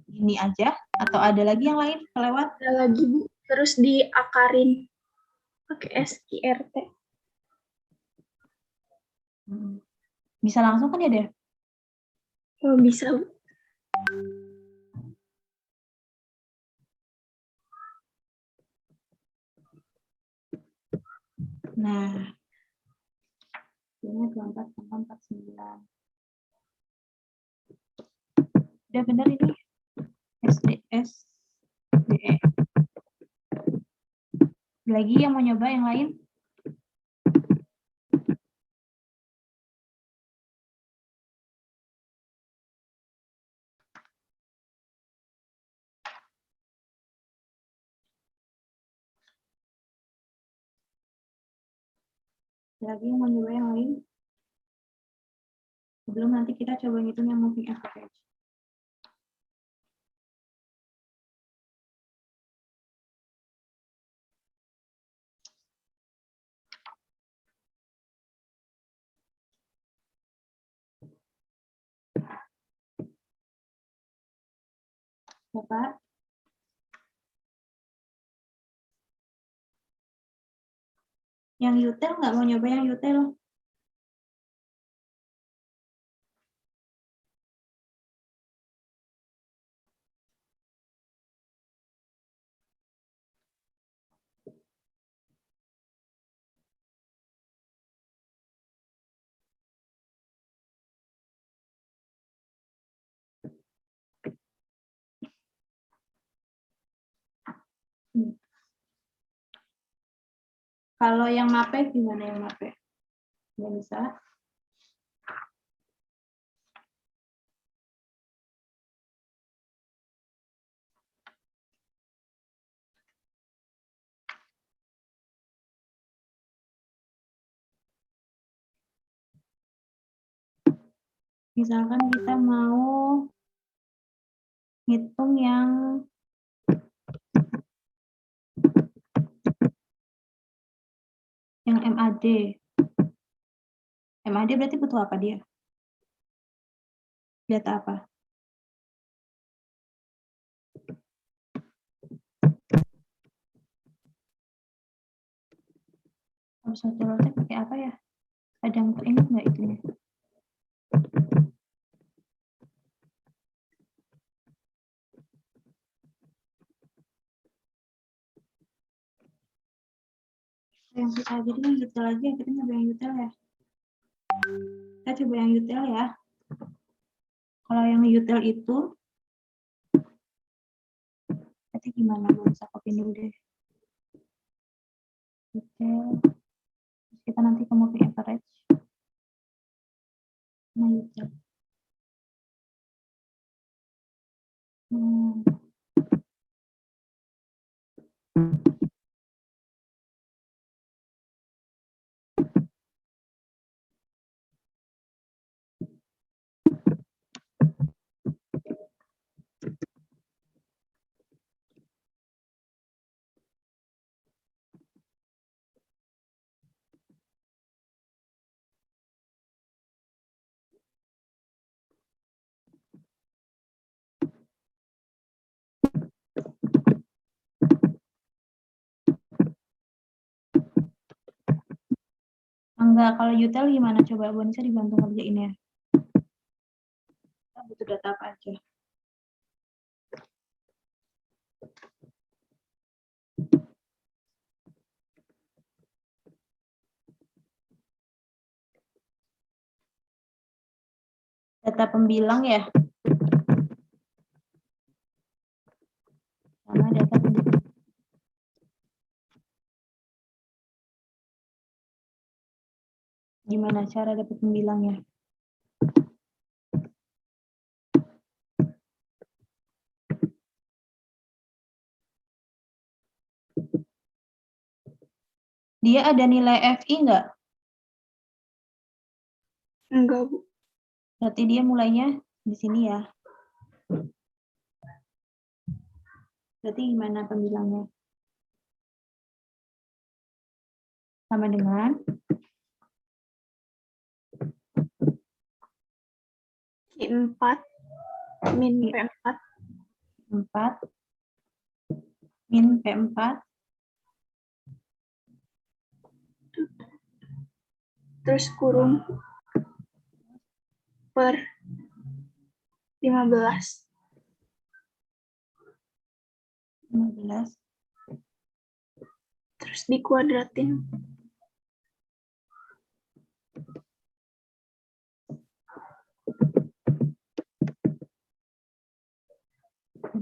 Speaker 1: Ini aja atau ada lagi yang lain kelewat?
Speaker 4: Ada lagi Bu, terus diakarin pakai SIRT.
Speaker 1: Bisa langsung kan ya deh?
Speaker 4: Oh, bisa Bu.
Speaker 1: Nah, ini 24,49. Udah benar ini? SDS, DE. Lagi yang mau nyoba yang lain? Lagi yang mau nyoba yang lain? Sebelum nanti kita coba ngitung yang moving average. Bapak. Yang util nggak mau nyoba yang util? Kalau yang MAPE gimana yang MAPE? Nggak bisa. Misalkan kita mau ngitung yang MAD. MAD berarti butuh apa dia? Data apa? Harus satu lotek pakai apa ya? Ada yang teringat nggak itunya? Yang kita jadi yang util aja, kita coba yang util ya. Kita coba yang util ya. Kalau yang util itu, berarti gimana? Gue bisa copy dulu deh. Util. Terus kita nanti ke moving average. Nah, util. Enggak, kalau util gimana? Coba Bu Nisa dibantu ngerjain ya. Kita butuh data apa aja? Data pembilang ya? Sama data pembilang. Gimana cara dapat pembilangnya? Dia ada nilai FI nggak?
Speaker 4: Enggak, Bu.
Speaker 1: Berarti dia mulainya di sini ya. Berarti gimana pembilangnya? Sama dengan
Speaker 4: Q4 min P4
Speaker 1: 4 min P4
Speaker 4: terus kurung per 15.
Speaker 1: 15.
Speaker 4: Terus dikuadratin.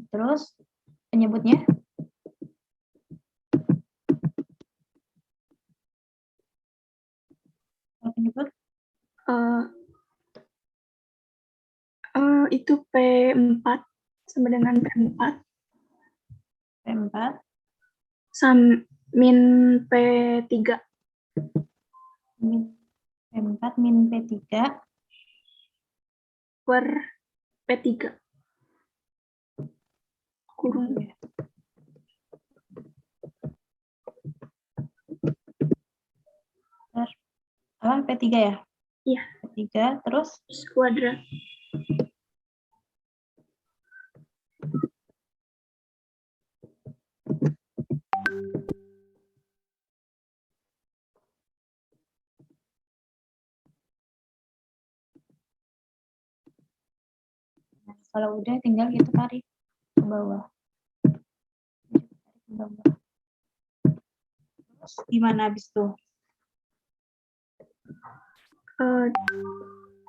Speaker 1: Terus penyebutnya? Penyebut
Speaker 4: Itu P4 sama dengan P4
Speaker 1: P4
Speaker 4: min P3
Speaker 1: min P4 min P3
Speaker 4: per P3 kurung.
Speaker 1: Terus apa P3 ya?
Speaker 4: Iya.
Speaker 1: P3 terus
Speaker 4: Kuadrat.
Speaker 1: Kalau udah tinggal kita tarik ke bawah. Terus gimana habis itu?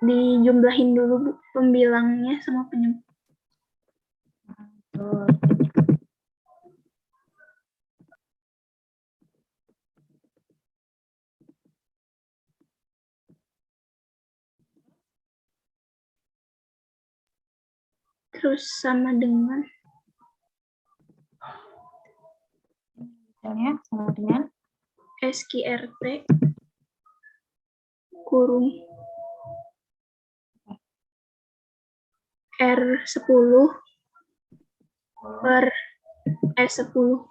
Speaker 4: Dijumlahin dulu Bu, pembilangnya sama penyebut.
Speaker 1: Tuh.
Speaker 4: Terus sama dengan
Speaker 1: Misalnya sama dengan
Speaker 4: SQRT kurung R10 per S10.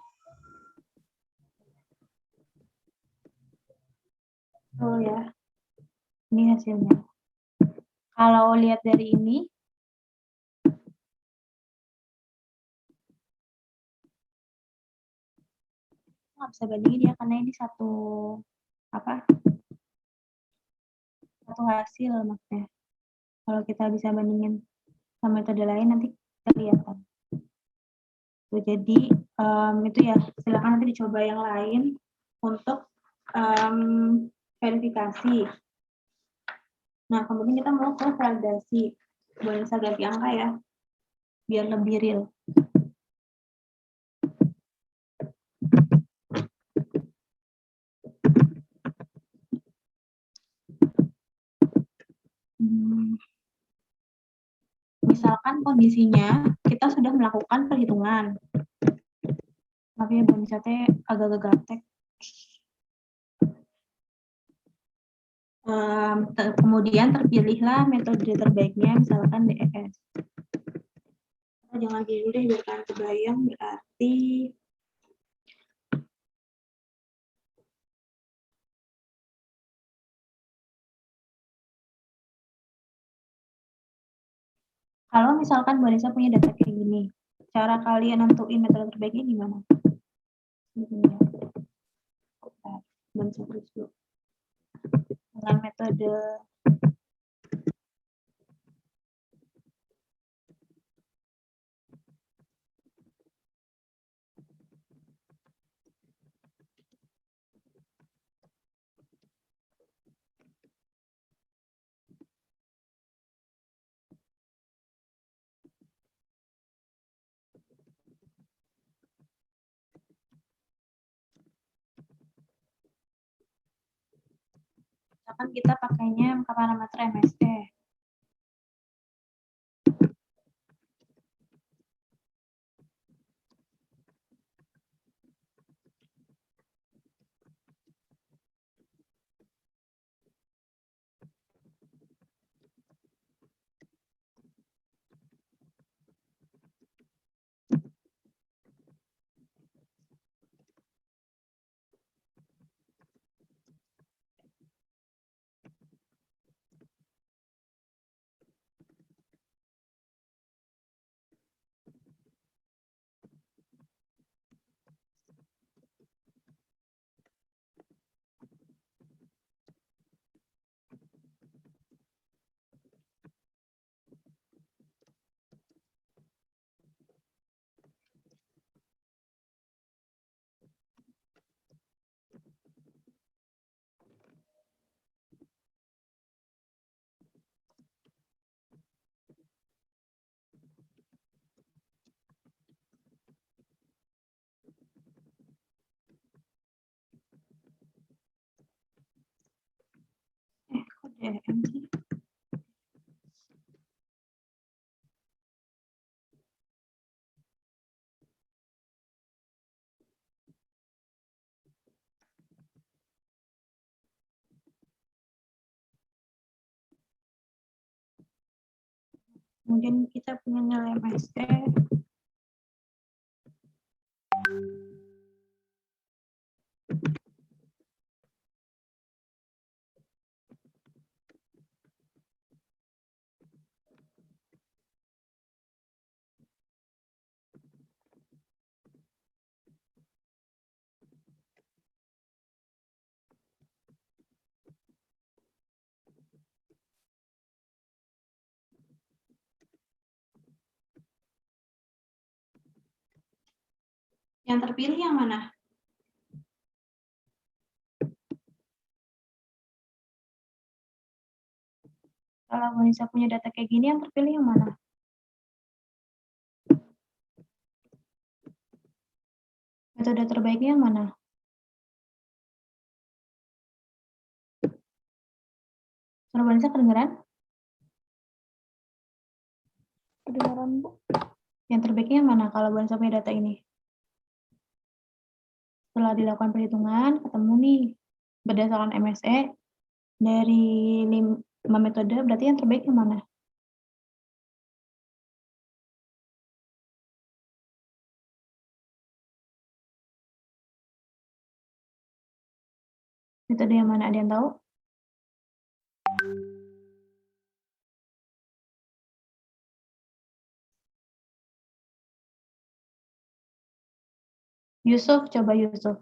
Speaker 1: oh ya. Ini hasilnya. Kalau lihat dari ini, nggak bisa bandingin ya karena ini satu hasil maksudnya. Kalau kita bisa bandingin sama metode lain nanti kelihatan. Tuh, jadi itu ya silakan nanti dicoba yang lain untuk verifikasi. Nah kemudian kita mau ke validasi. Boleh saya ganti angka ya biar lebih real. Misalkan kondisinya kita sudah melakukan perhitungan. Tapi ya bisa teh agak gaptek. Kemudian terpilihlah metode terbaiknya, misalkan DES. Jangan dulu deh biar kalian kebayang, berarti kalau misalkan Mbak Nisa punya data kayak gini, cara kalian nentuin metode terbaiknya gimana? Dengan metode misalkan kita pakainya parameter MSE. Kok DM sih? Kemudian kita punya nilai MSE. Yang terpilih yang mana? Kalau Vanessa punya data kayak gini, yang terpilih yang mana? Metode terbaiknya yang mana? Suara Vanessa kedengeran?
Speaker 4: Kedengaran, Bu.
Speaker 1: Yang terbaiknya yang mana kalau Vanessa punya data ini? Setelah dilakukan perhitungan, ketemu nih berdasarkan MSE dari 5 metode, berarti yang terbaik yang mana? Metode yang mana? Ada yang tahu? Yusuf, coba Yusuf.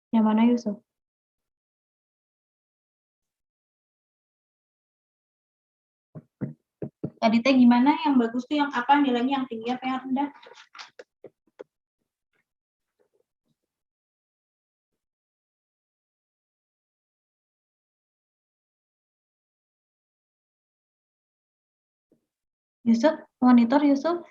Speaker 1: Yang mana Yusuf? Tadi teh gimana yang bagus tuh yang apa, nilainya yang tinggi apa yang rendah? Yusuf, monitor Yusuf.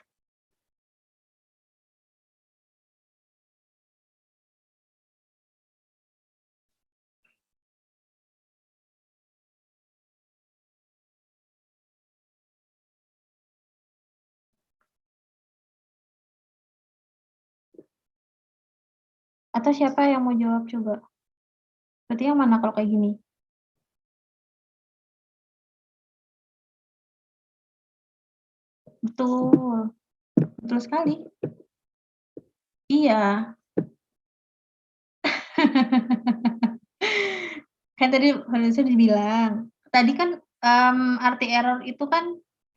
Speaker 1: Atau siapa yang mau jawab coba? Berarti yang mana kalau kayak gini? Betul. Betul sekali. Iya. Kan tadi Vanessa dibilang. Tadi kan arti error itu kan,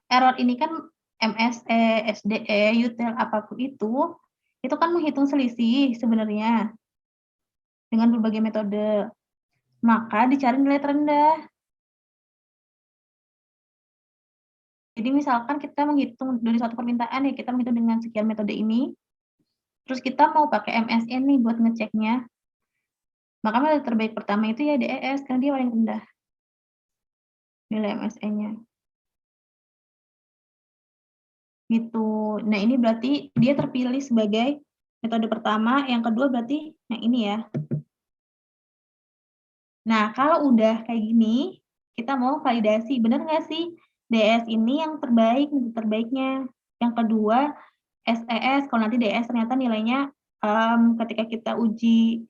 Speaker 1: error ini kan MSE, SDE, UTIL, apapun itu kan menghitung selisih sebenarnya dengan berbagai metode. Maka dicari nilai terendah. Jadi misalkan kita menghitung dari suatu permintaan ya, kita menghitung dengan sekian metode ini, terus kita mau pakai MSE nih buat ngeceknya, maka metode terbaik pertama itu ya DES, karena dia paling rendah nilai MSE-nya. Gitu. Nah ini berarti dia terpilih sebagai metode pertama, yang kedua berarti yang ini ya. Nah kalau udah kayak gini, kita mau validasi, benar nggak sih DS ini yang terbaik, metode terbaiknya. Yang kedua SES, kalau nanti DS ternyata nilainya ketika kita uji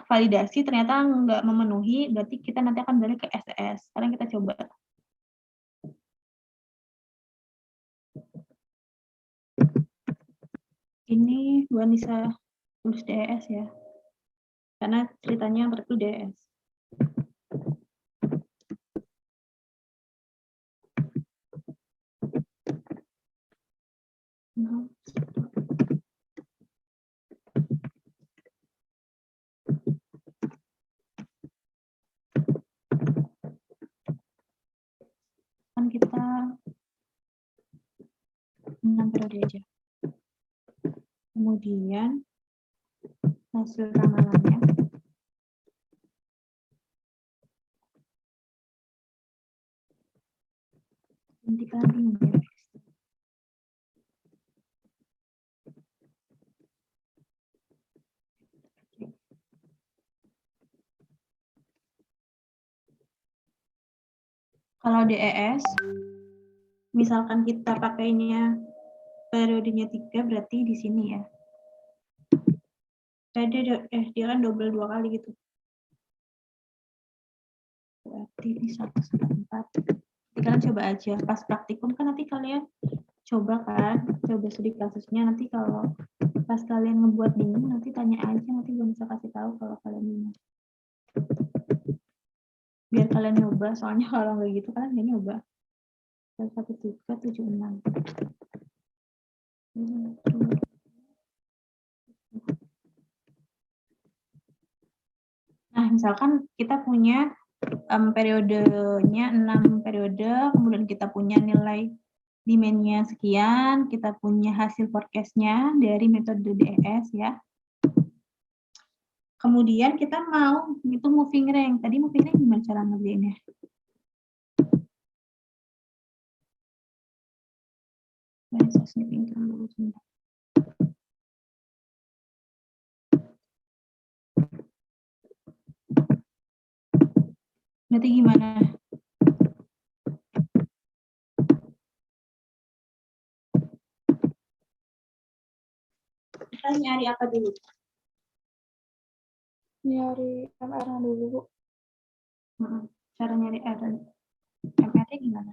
Speaker 1: validasi ternyata nggak memenuhi, berarti kita nanti akan balik ke SES. Sekarang kita coba. Ini Vanessa tulis DS ya, karena ceritanya yang tertulis DS. Kan kita 6 periode aja. Kemudian hasil ramalannya. Nanti kan bingung ya. Kalau DES, misalkan kita pakainya periodenya 3, berarti di sini ya. Dia kan double 2 kali gitu. Berarti ini 1/4. Nanti kalian coba aja. Pas praktikum kan nanti kalian coba kan, coba studi kasusnya. Nanti kalau pas kalian ngebuat bingung, nanti tanya aja. Nanti gue bisa kasih tahu kalau kalian bingung. Biar kalian nyoba, soalnya kalau nggak gitu kalian nggak nyoba. 1,376. Nah, misalkan kita punya periodenya 6 periode, kemudian kita punya nilai demand-nya sekian, kita punya hasil forecast-nya dari metode DES ya. Kemudian kita mau ngitung moving range. Tadi moving range gimana cara ngerjainnya? Berarti gimana? Kita nyari apa dulu?
Speaker 4: Nyari MR-nya dulu, Bu.
Speaker 1: Cara nyari error. MR-nya gimana?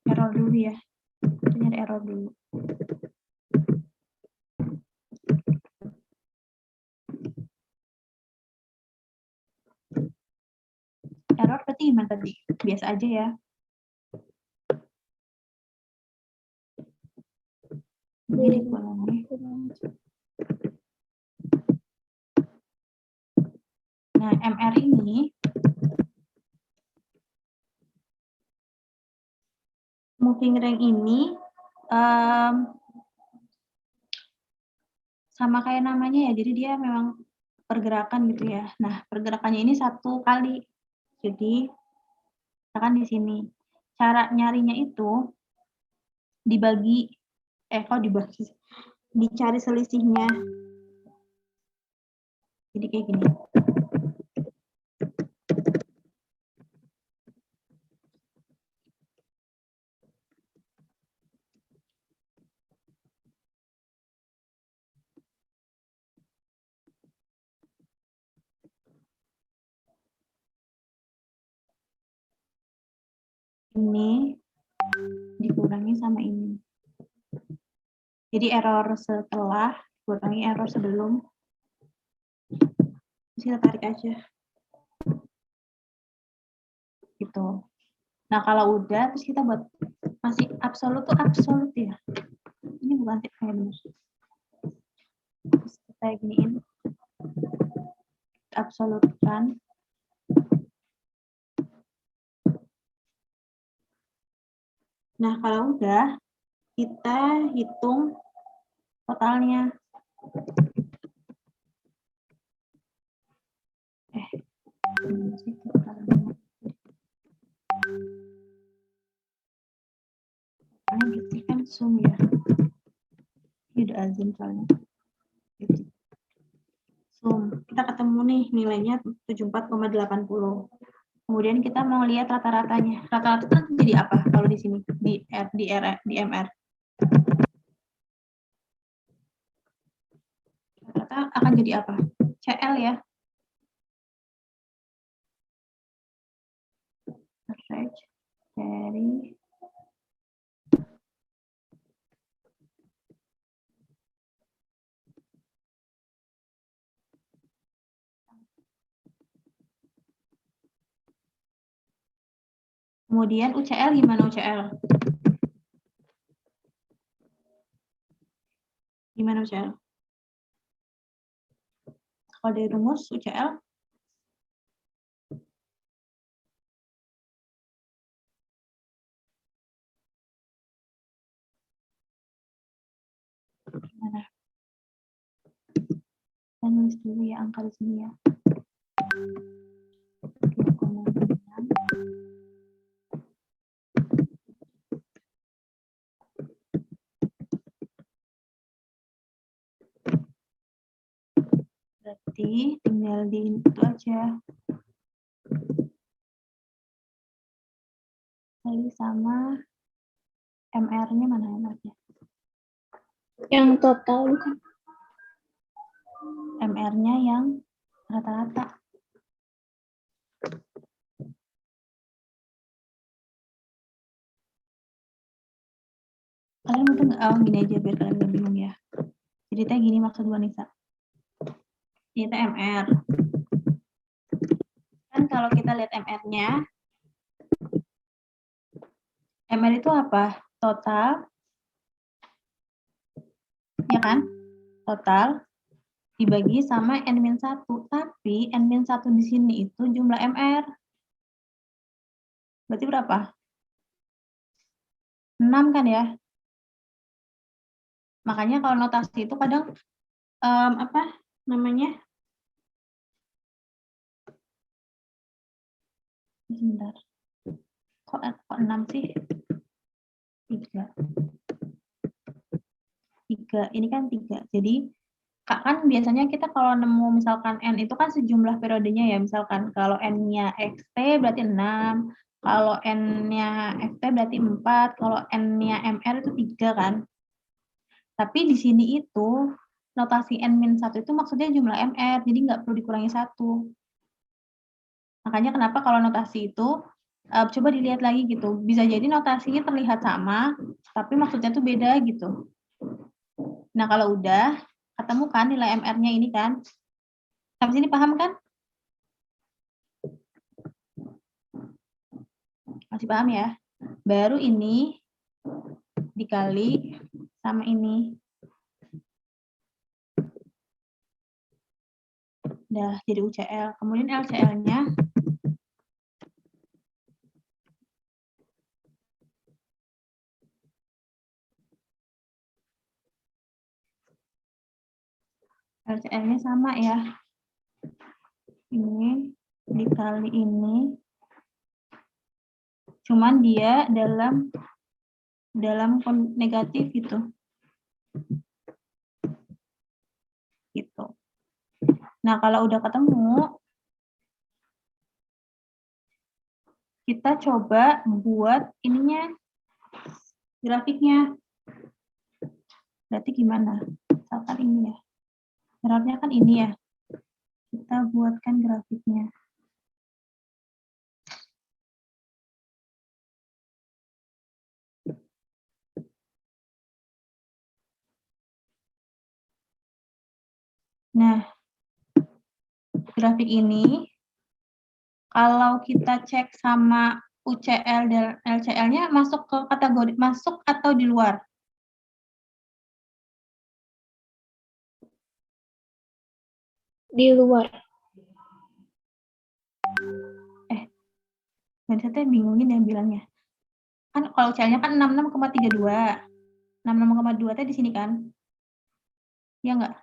Speaker 1: Error dulu ya. Kita nyari error dulu. Error berarti gimana tadi? Biasa aja ya. Jadi dikurangi. Nah, MR ini moving range ini sama kayak namanya ya. Jadi dia memang pergerakan gitu ya. Nah, pergerakannya ini satu kali. Jadi misalkan di sini cara nyarinya itu dibagi dibagi dicari selisihnya. Jadi kayak gini. Ini dikurangi sama ini. Jadi error setelah kurangi error sebelum. Terus kita tarik aja. Gitu. Nah, kalau udah terus kita buat masih absolut tuh absolut ya. Ini bukan benar. Terus kita giniin. Absolutkan. Nah, kalau udah, kita hitung totalnya. Ini berarti kan sum ya. Ini udah azim soalnya. Sum. Kita ketemu nih nilainya 74,80. Kemudian kita mau lihat rata-ratanya. Rata-rata itu jadi apa kalau di sini di MR? Rata akan jadi apa? CL ya. Average dari kemudian UCL gimana UCL? Gimana UCL? Kalau dari rumus UCL gimana? Saya nulis dulu ya angka di sini ya. 2,6. Berarti tinggal di itu aja. Kali sama MR-nya mana MR-nya?
Speaker 4: Yang total bukan?
Speaker 1: MR-nya yang rata-rata. Kalian mungkin gini aja biar kalian gak bingung ya. Jadi teh gini maksud Wanisa. Ini teh MR. Kan kalau kita lihat MR-nya, MR itu apa? Total, ya kan? Total dibagi sama N-1. Tapi N-1 di sini itu jumlah MR. Berarti berapa? 6 kan ya. Makanya kalau notasi itu kadang apa namanya? Sebentar. Kok 6 sih? 3. 3. Ini kan 3. Jadi kan biasanya kita kalau nemu misalkan N itu kan sejumlah periodenya ya. Misalkan kalau N-nya XT berarti 6. Kalau N-nya FT berarti 4. Kalau N-nya MR itu 3 kan. Tapi di sini itu notasi N-1 itu maksudnya jumlah MR, jadi nggak perlu dikurangi 1. Makanya kenapa kalau notasi itu, coba dilihat lagi gitu, bisa jadi notasinya terlihat sama, tapi maksudnya tuh beda gitu. Nah kalau udah, ketemu kan nilai MR-nya ini kan, sampai sini paham kan? Masih paham ya? Baru ini dikali sama ini. Udah jadi UCL. Kemudian LCL-nya LCL-nya sama ya. Ini dikali ini. Cuman dia dalam negatif gitu. Gitu. Nah, kalau udah ketemu, kita coba buat ininya, grafiknya. Berarti gimana? Misalkan ini ya. Grafiknya kan ini ya. Kita buatkan grafiknya. Nah, grafik ini, kalau kita cek sama UCL dan LCL-nya masuk ke kategori masuk atau di luar?
Speaker 4: Di luar.
Speaker 1: Saya bingungin ya bilangnya. Kan kalau UCL-nya kan 66,32. 66,2 teh di sini kan? Ya enggak?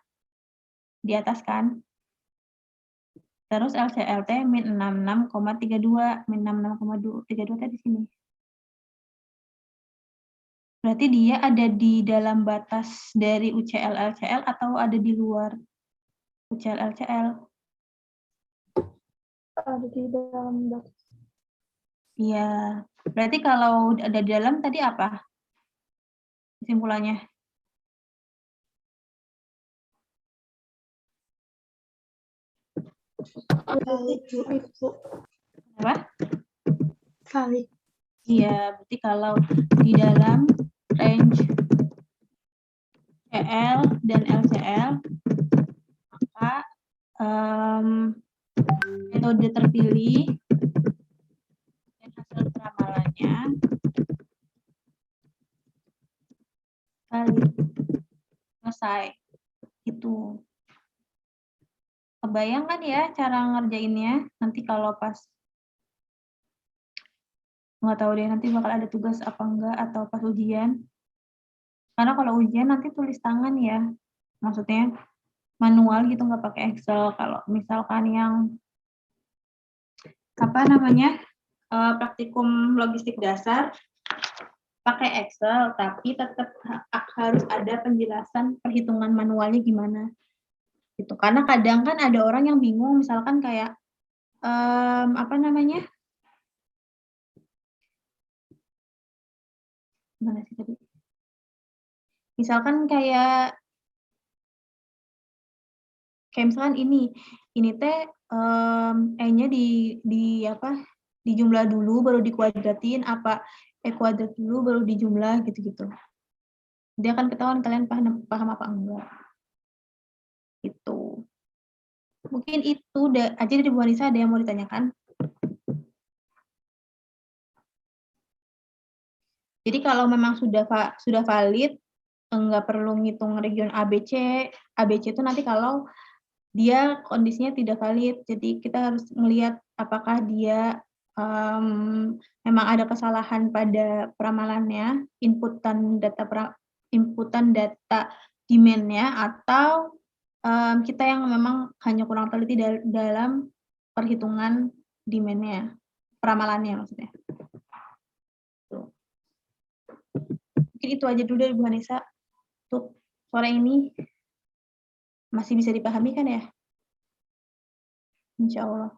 Speaker 1: Di atas kan? Terus LCL teh min 66,32, min 66,32 teh di sini. Berarti dia ada di dalam batas dari UCL LCL atau ada di luar UCL LCL?
Speaker 4: Ada di dalam batas.
Speaker 1: Iya. Berarti kalau ada di dalam tadi apa? Kesimpulannya?
Speaker 4: Valid, Bu.
Speaker 1: Apa?
Speaker 4: Valid.
Speaker 1: Iya, berarti kalau di dalam range CL dan LCL, maka metode terpilih dan hasil peramalannya valid. Selesai. Itu. Kebayang kan ya cara ngerjainnya? Nanti kalau pas nggak tahu deh nanti bakal ada tugas apa enggak atau pas ujian. Karena kalau ujian nanti tulis tangan ya. Maksudnya manual gitu nggak pakai Excel. Kalau misalkan yang apa namanya praktikum logistik dasar pakai Excel, tapi tetap harus ada penjelasan perhitungan manualnya gimana. Gitu. Karena kadang kan ada orang yang bingung, misalkan kayak apa namanya? Gimana sih tadi? Misalkan kayak misalkan ini teh E-nya di apa? Dijumlah dulu baru dikuadratin apa kuadrat dulu baru dijumlah gitu-gitu. Dia akan ketahuan kalian paham apa enggak. Itu. Mungkin itu aja dari Bu Anissa, ada yang mau ditanyakan? Jadi kalau memang sudah valid, enggak perlu ngitung region ABC. ABC itu nanti kalau dia kondisinya tidak valid. Jadi kita harus melihat apakah dia memang ada kesalahan pada peramalannya, inputan data demand-nya, atau kita yang memang hanya kurang teliti dalam perhitungan demand-nya, peramalannya maksudnya. Tuh. Mungkin itu aja dulu dari Bu Hanisa. Untuk sore ini masih bisa dipahami kan ya? Insya Allah.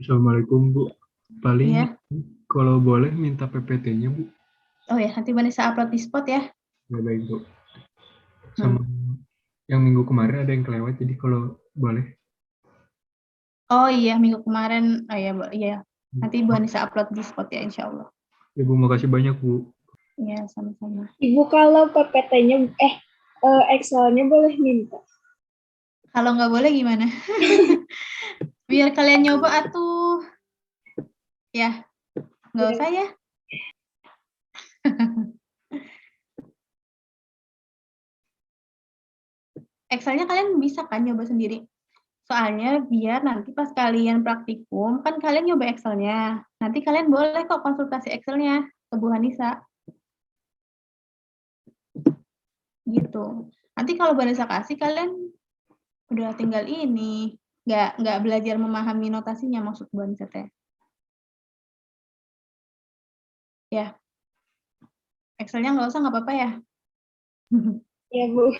Speaker 5: Assalamualaikum Bu. Paling
Speaker 1: Iya.
Speaker 5: kalau boleh minta PPT-nya Bu.
Speaker 1: Oh ya, nanti Bu Hanisa upload di spot ya.
Speaker 5: Ya baik Bu. Sama yang minggu kemarin ada yang kelewat, jadi kalau boleh.
Speaker 1: Oh iya, minggu kemarin, oh iya, iya. Nanti Bu Hanisa upload di spot ya, insya Allah.
Speaker 5: Ya Bu, makasih banyak Bu.
Speaker 1: Iya, sama-sama.
Speaker 4: Ibu kalau PPT-nya, Excel-nya boleh minta.
Speaker 1: Kalau nggak boleh gimana? Biar kalian nyoba atuh. Ya, nggak usah ya. Excel-nya kalian bisa kan nyoba sendiri. Soalnya biar nanti pas kalian praktikum, kan kalian nyoba Excel-nya. Nanti kalian boleh kok konsultasi Excel-nya ke Bu Hanisa. Gitu. Nanti kalau Bu Hanisa kasih, kalian udah tinggal ini. Nggak belajar memahami notasinya, maksud Bu Hanisa teh. Ya. Excel-nya nggak usah, nggak apa-apa ya.
Speaker 4: Ya Bu.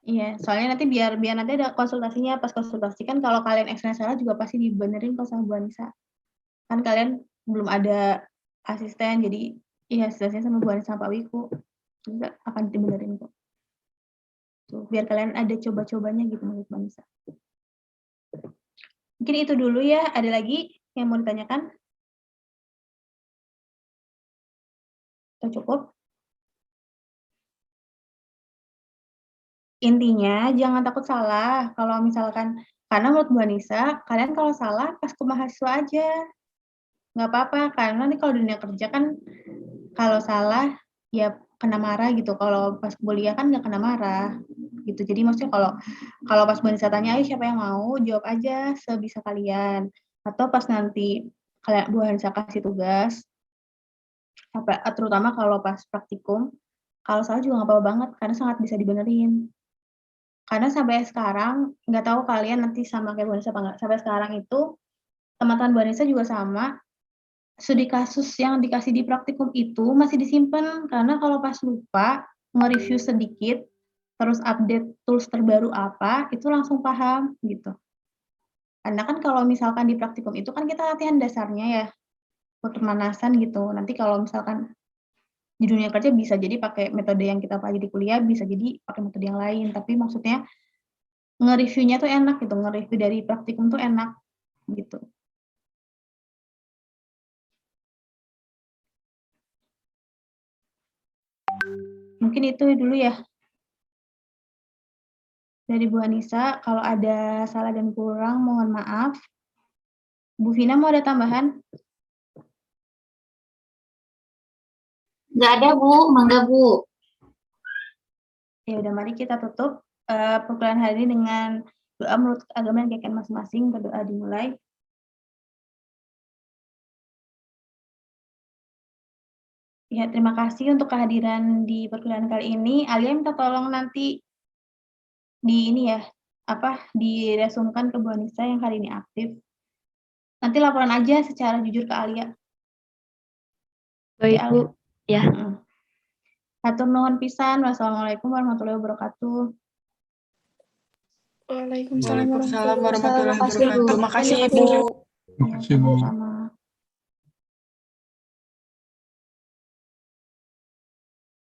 Speaker 1: Iya, soalnya nanti biar nanti ada konsultasinya, pas konsultasi kan kalau kalian Excel salah juga pasti dibenerin kok sama Bu Anissa. Kan kalian belum ada asisten, jadi iya asistennya sama Bu Anissa sama Pak Wiku. Juga akan dibenerin kok. Tuh, biar kalian ada coba-cobanya gitu menurut Bu Anissa. Mungkin itu dulu ya, ada lagi yang mau ditanyakan? Atau cukup? Intinya jangan takut salah. Kalau misalkan, karena menurut Bu Anissa, kalian kalau salah pas ke mahasiswa aja. Nggak apa-apa, karena nanti kalau dunia kerja kan, kalau salah ya kena marah gitu. Kalau pas kuliah kan nggak kena marah gitu. Jadi maksudnya kalau pas Bu Anissa tanya, ayo siapa yang mau, jawab aja sebisa kalian. Atau pas nanti kalian Bu Anissa kasih tugas, terutama kalau pas praktikum, kalau salah juga nggak apa-apa banget, karena sangat bisa dibenerin. Karena sampai sekarang, nggak tahu kalian nanti sama kayak Bu Anissa apa nggak, sampai sekarang itu, teman-teman Bu Anissa juga sama, studi kasus yang dikasih di praktikum itu masih disimpan, karena kalau pas lupa, nge-review sedikit, terus update tools terbaru apa, itu langsung paham, gitu. Karena kan kalau misalkan di praktikum itu kan kita latihan dasarnya ya, buat pemanasan gitu. Nanti kalau misalkan di dunia kerja bisa jadi pakai metode yang kita pelajari di kuliah, bisa jadi pakai metode yang lain. Tapi maksudnya nge-review-nya tuh enak gitu, nge-review dari praktikum tuh enak gitu. Mungkin itu dulu ya dari Bu Anissa. Kalau ada salah dan kurang mohon maaf. Bu Vina mau ada tambahan?
Speaker 6: Nggak ada, Bu. Mangga, Bu.
Speaker 1: Ya udah, mari kita tutup perkuliahan hari ini dengan doa menurut agama dan keyakinan masing-masing. Berdoa dimulai. Ya, terima kasih untuk kehadiran di perkuliahan kali ini. Alia minta tolong nanti di ini ya, diresumkan ke Bu Anissa yang hari ini aktif. Nanti laporan aja secara jujur ke Alia.
Speaker 7: Baik, Bu. Ya.
Speaker 1: Hatur nuhun pisan. Wassalamualaikum warahmatullahi wabarakatuh.
Speaker 4: Waalaikumsalam
Speaker 8: Waalaikumsalam warahmatullahi
Speaker 4: wabarakatuh.
Speaker 8: wabarakatuh. Makasih, Bu.
Speaker 5: Makasih Bu.
Speaker 1: Sama-sama.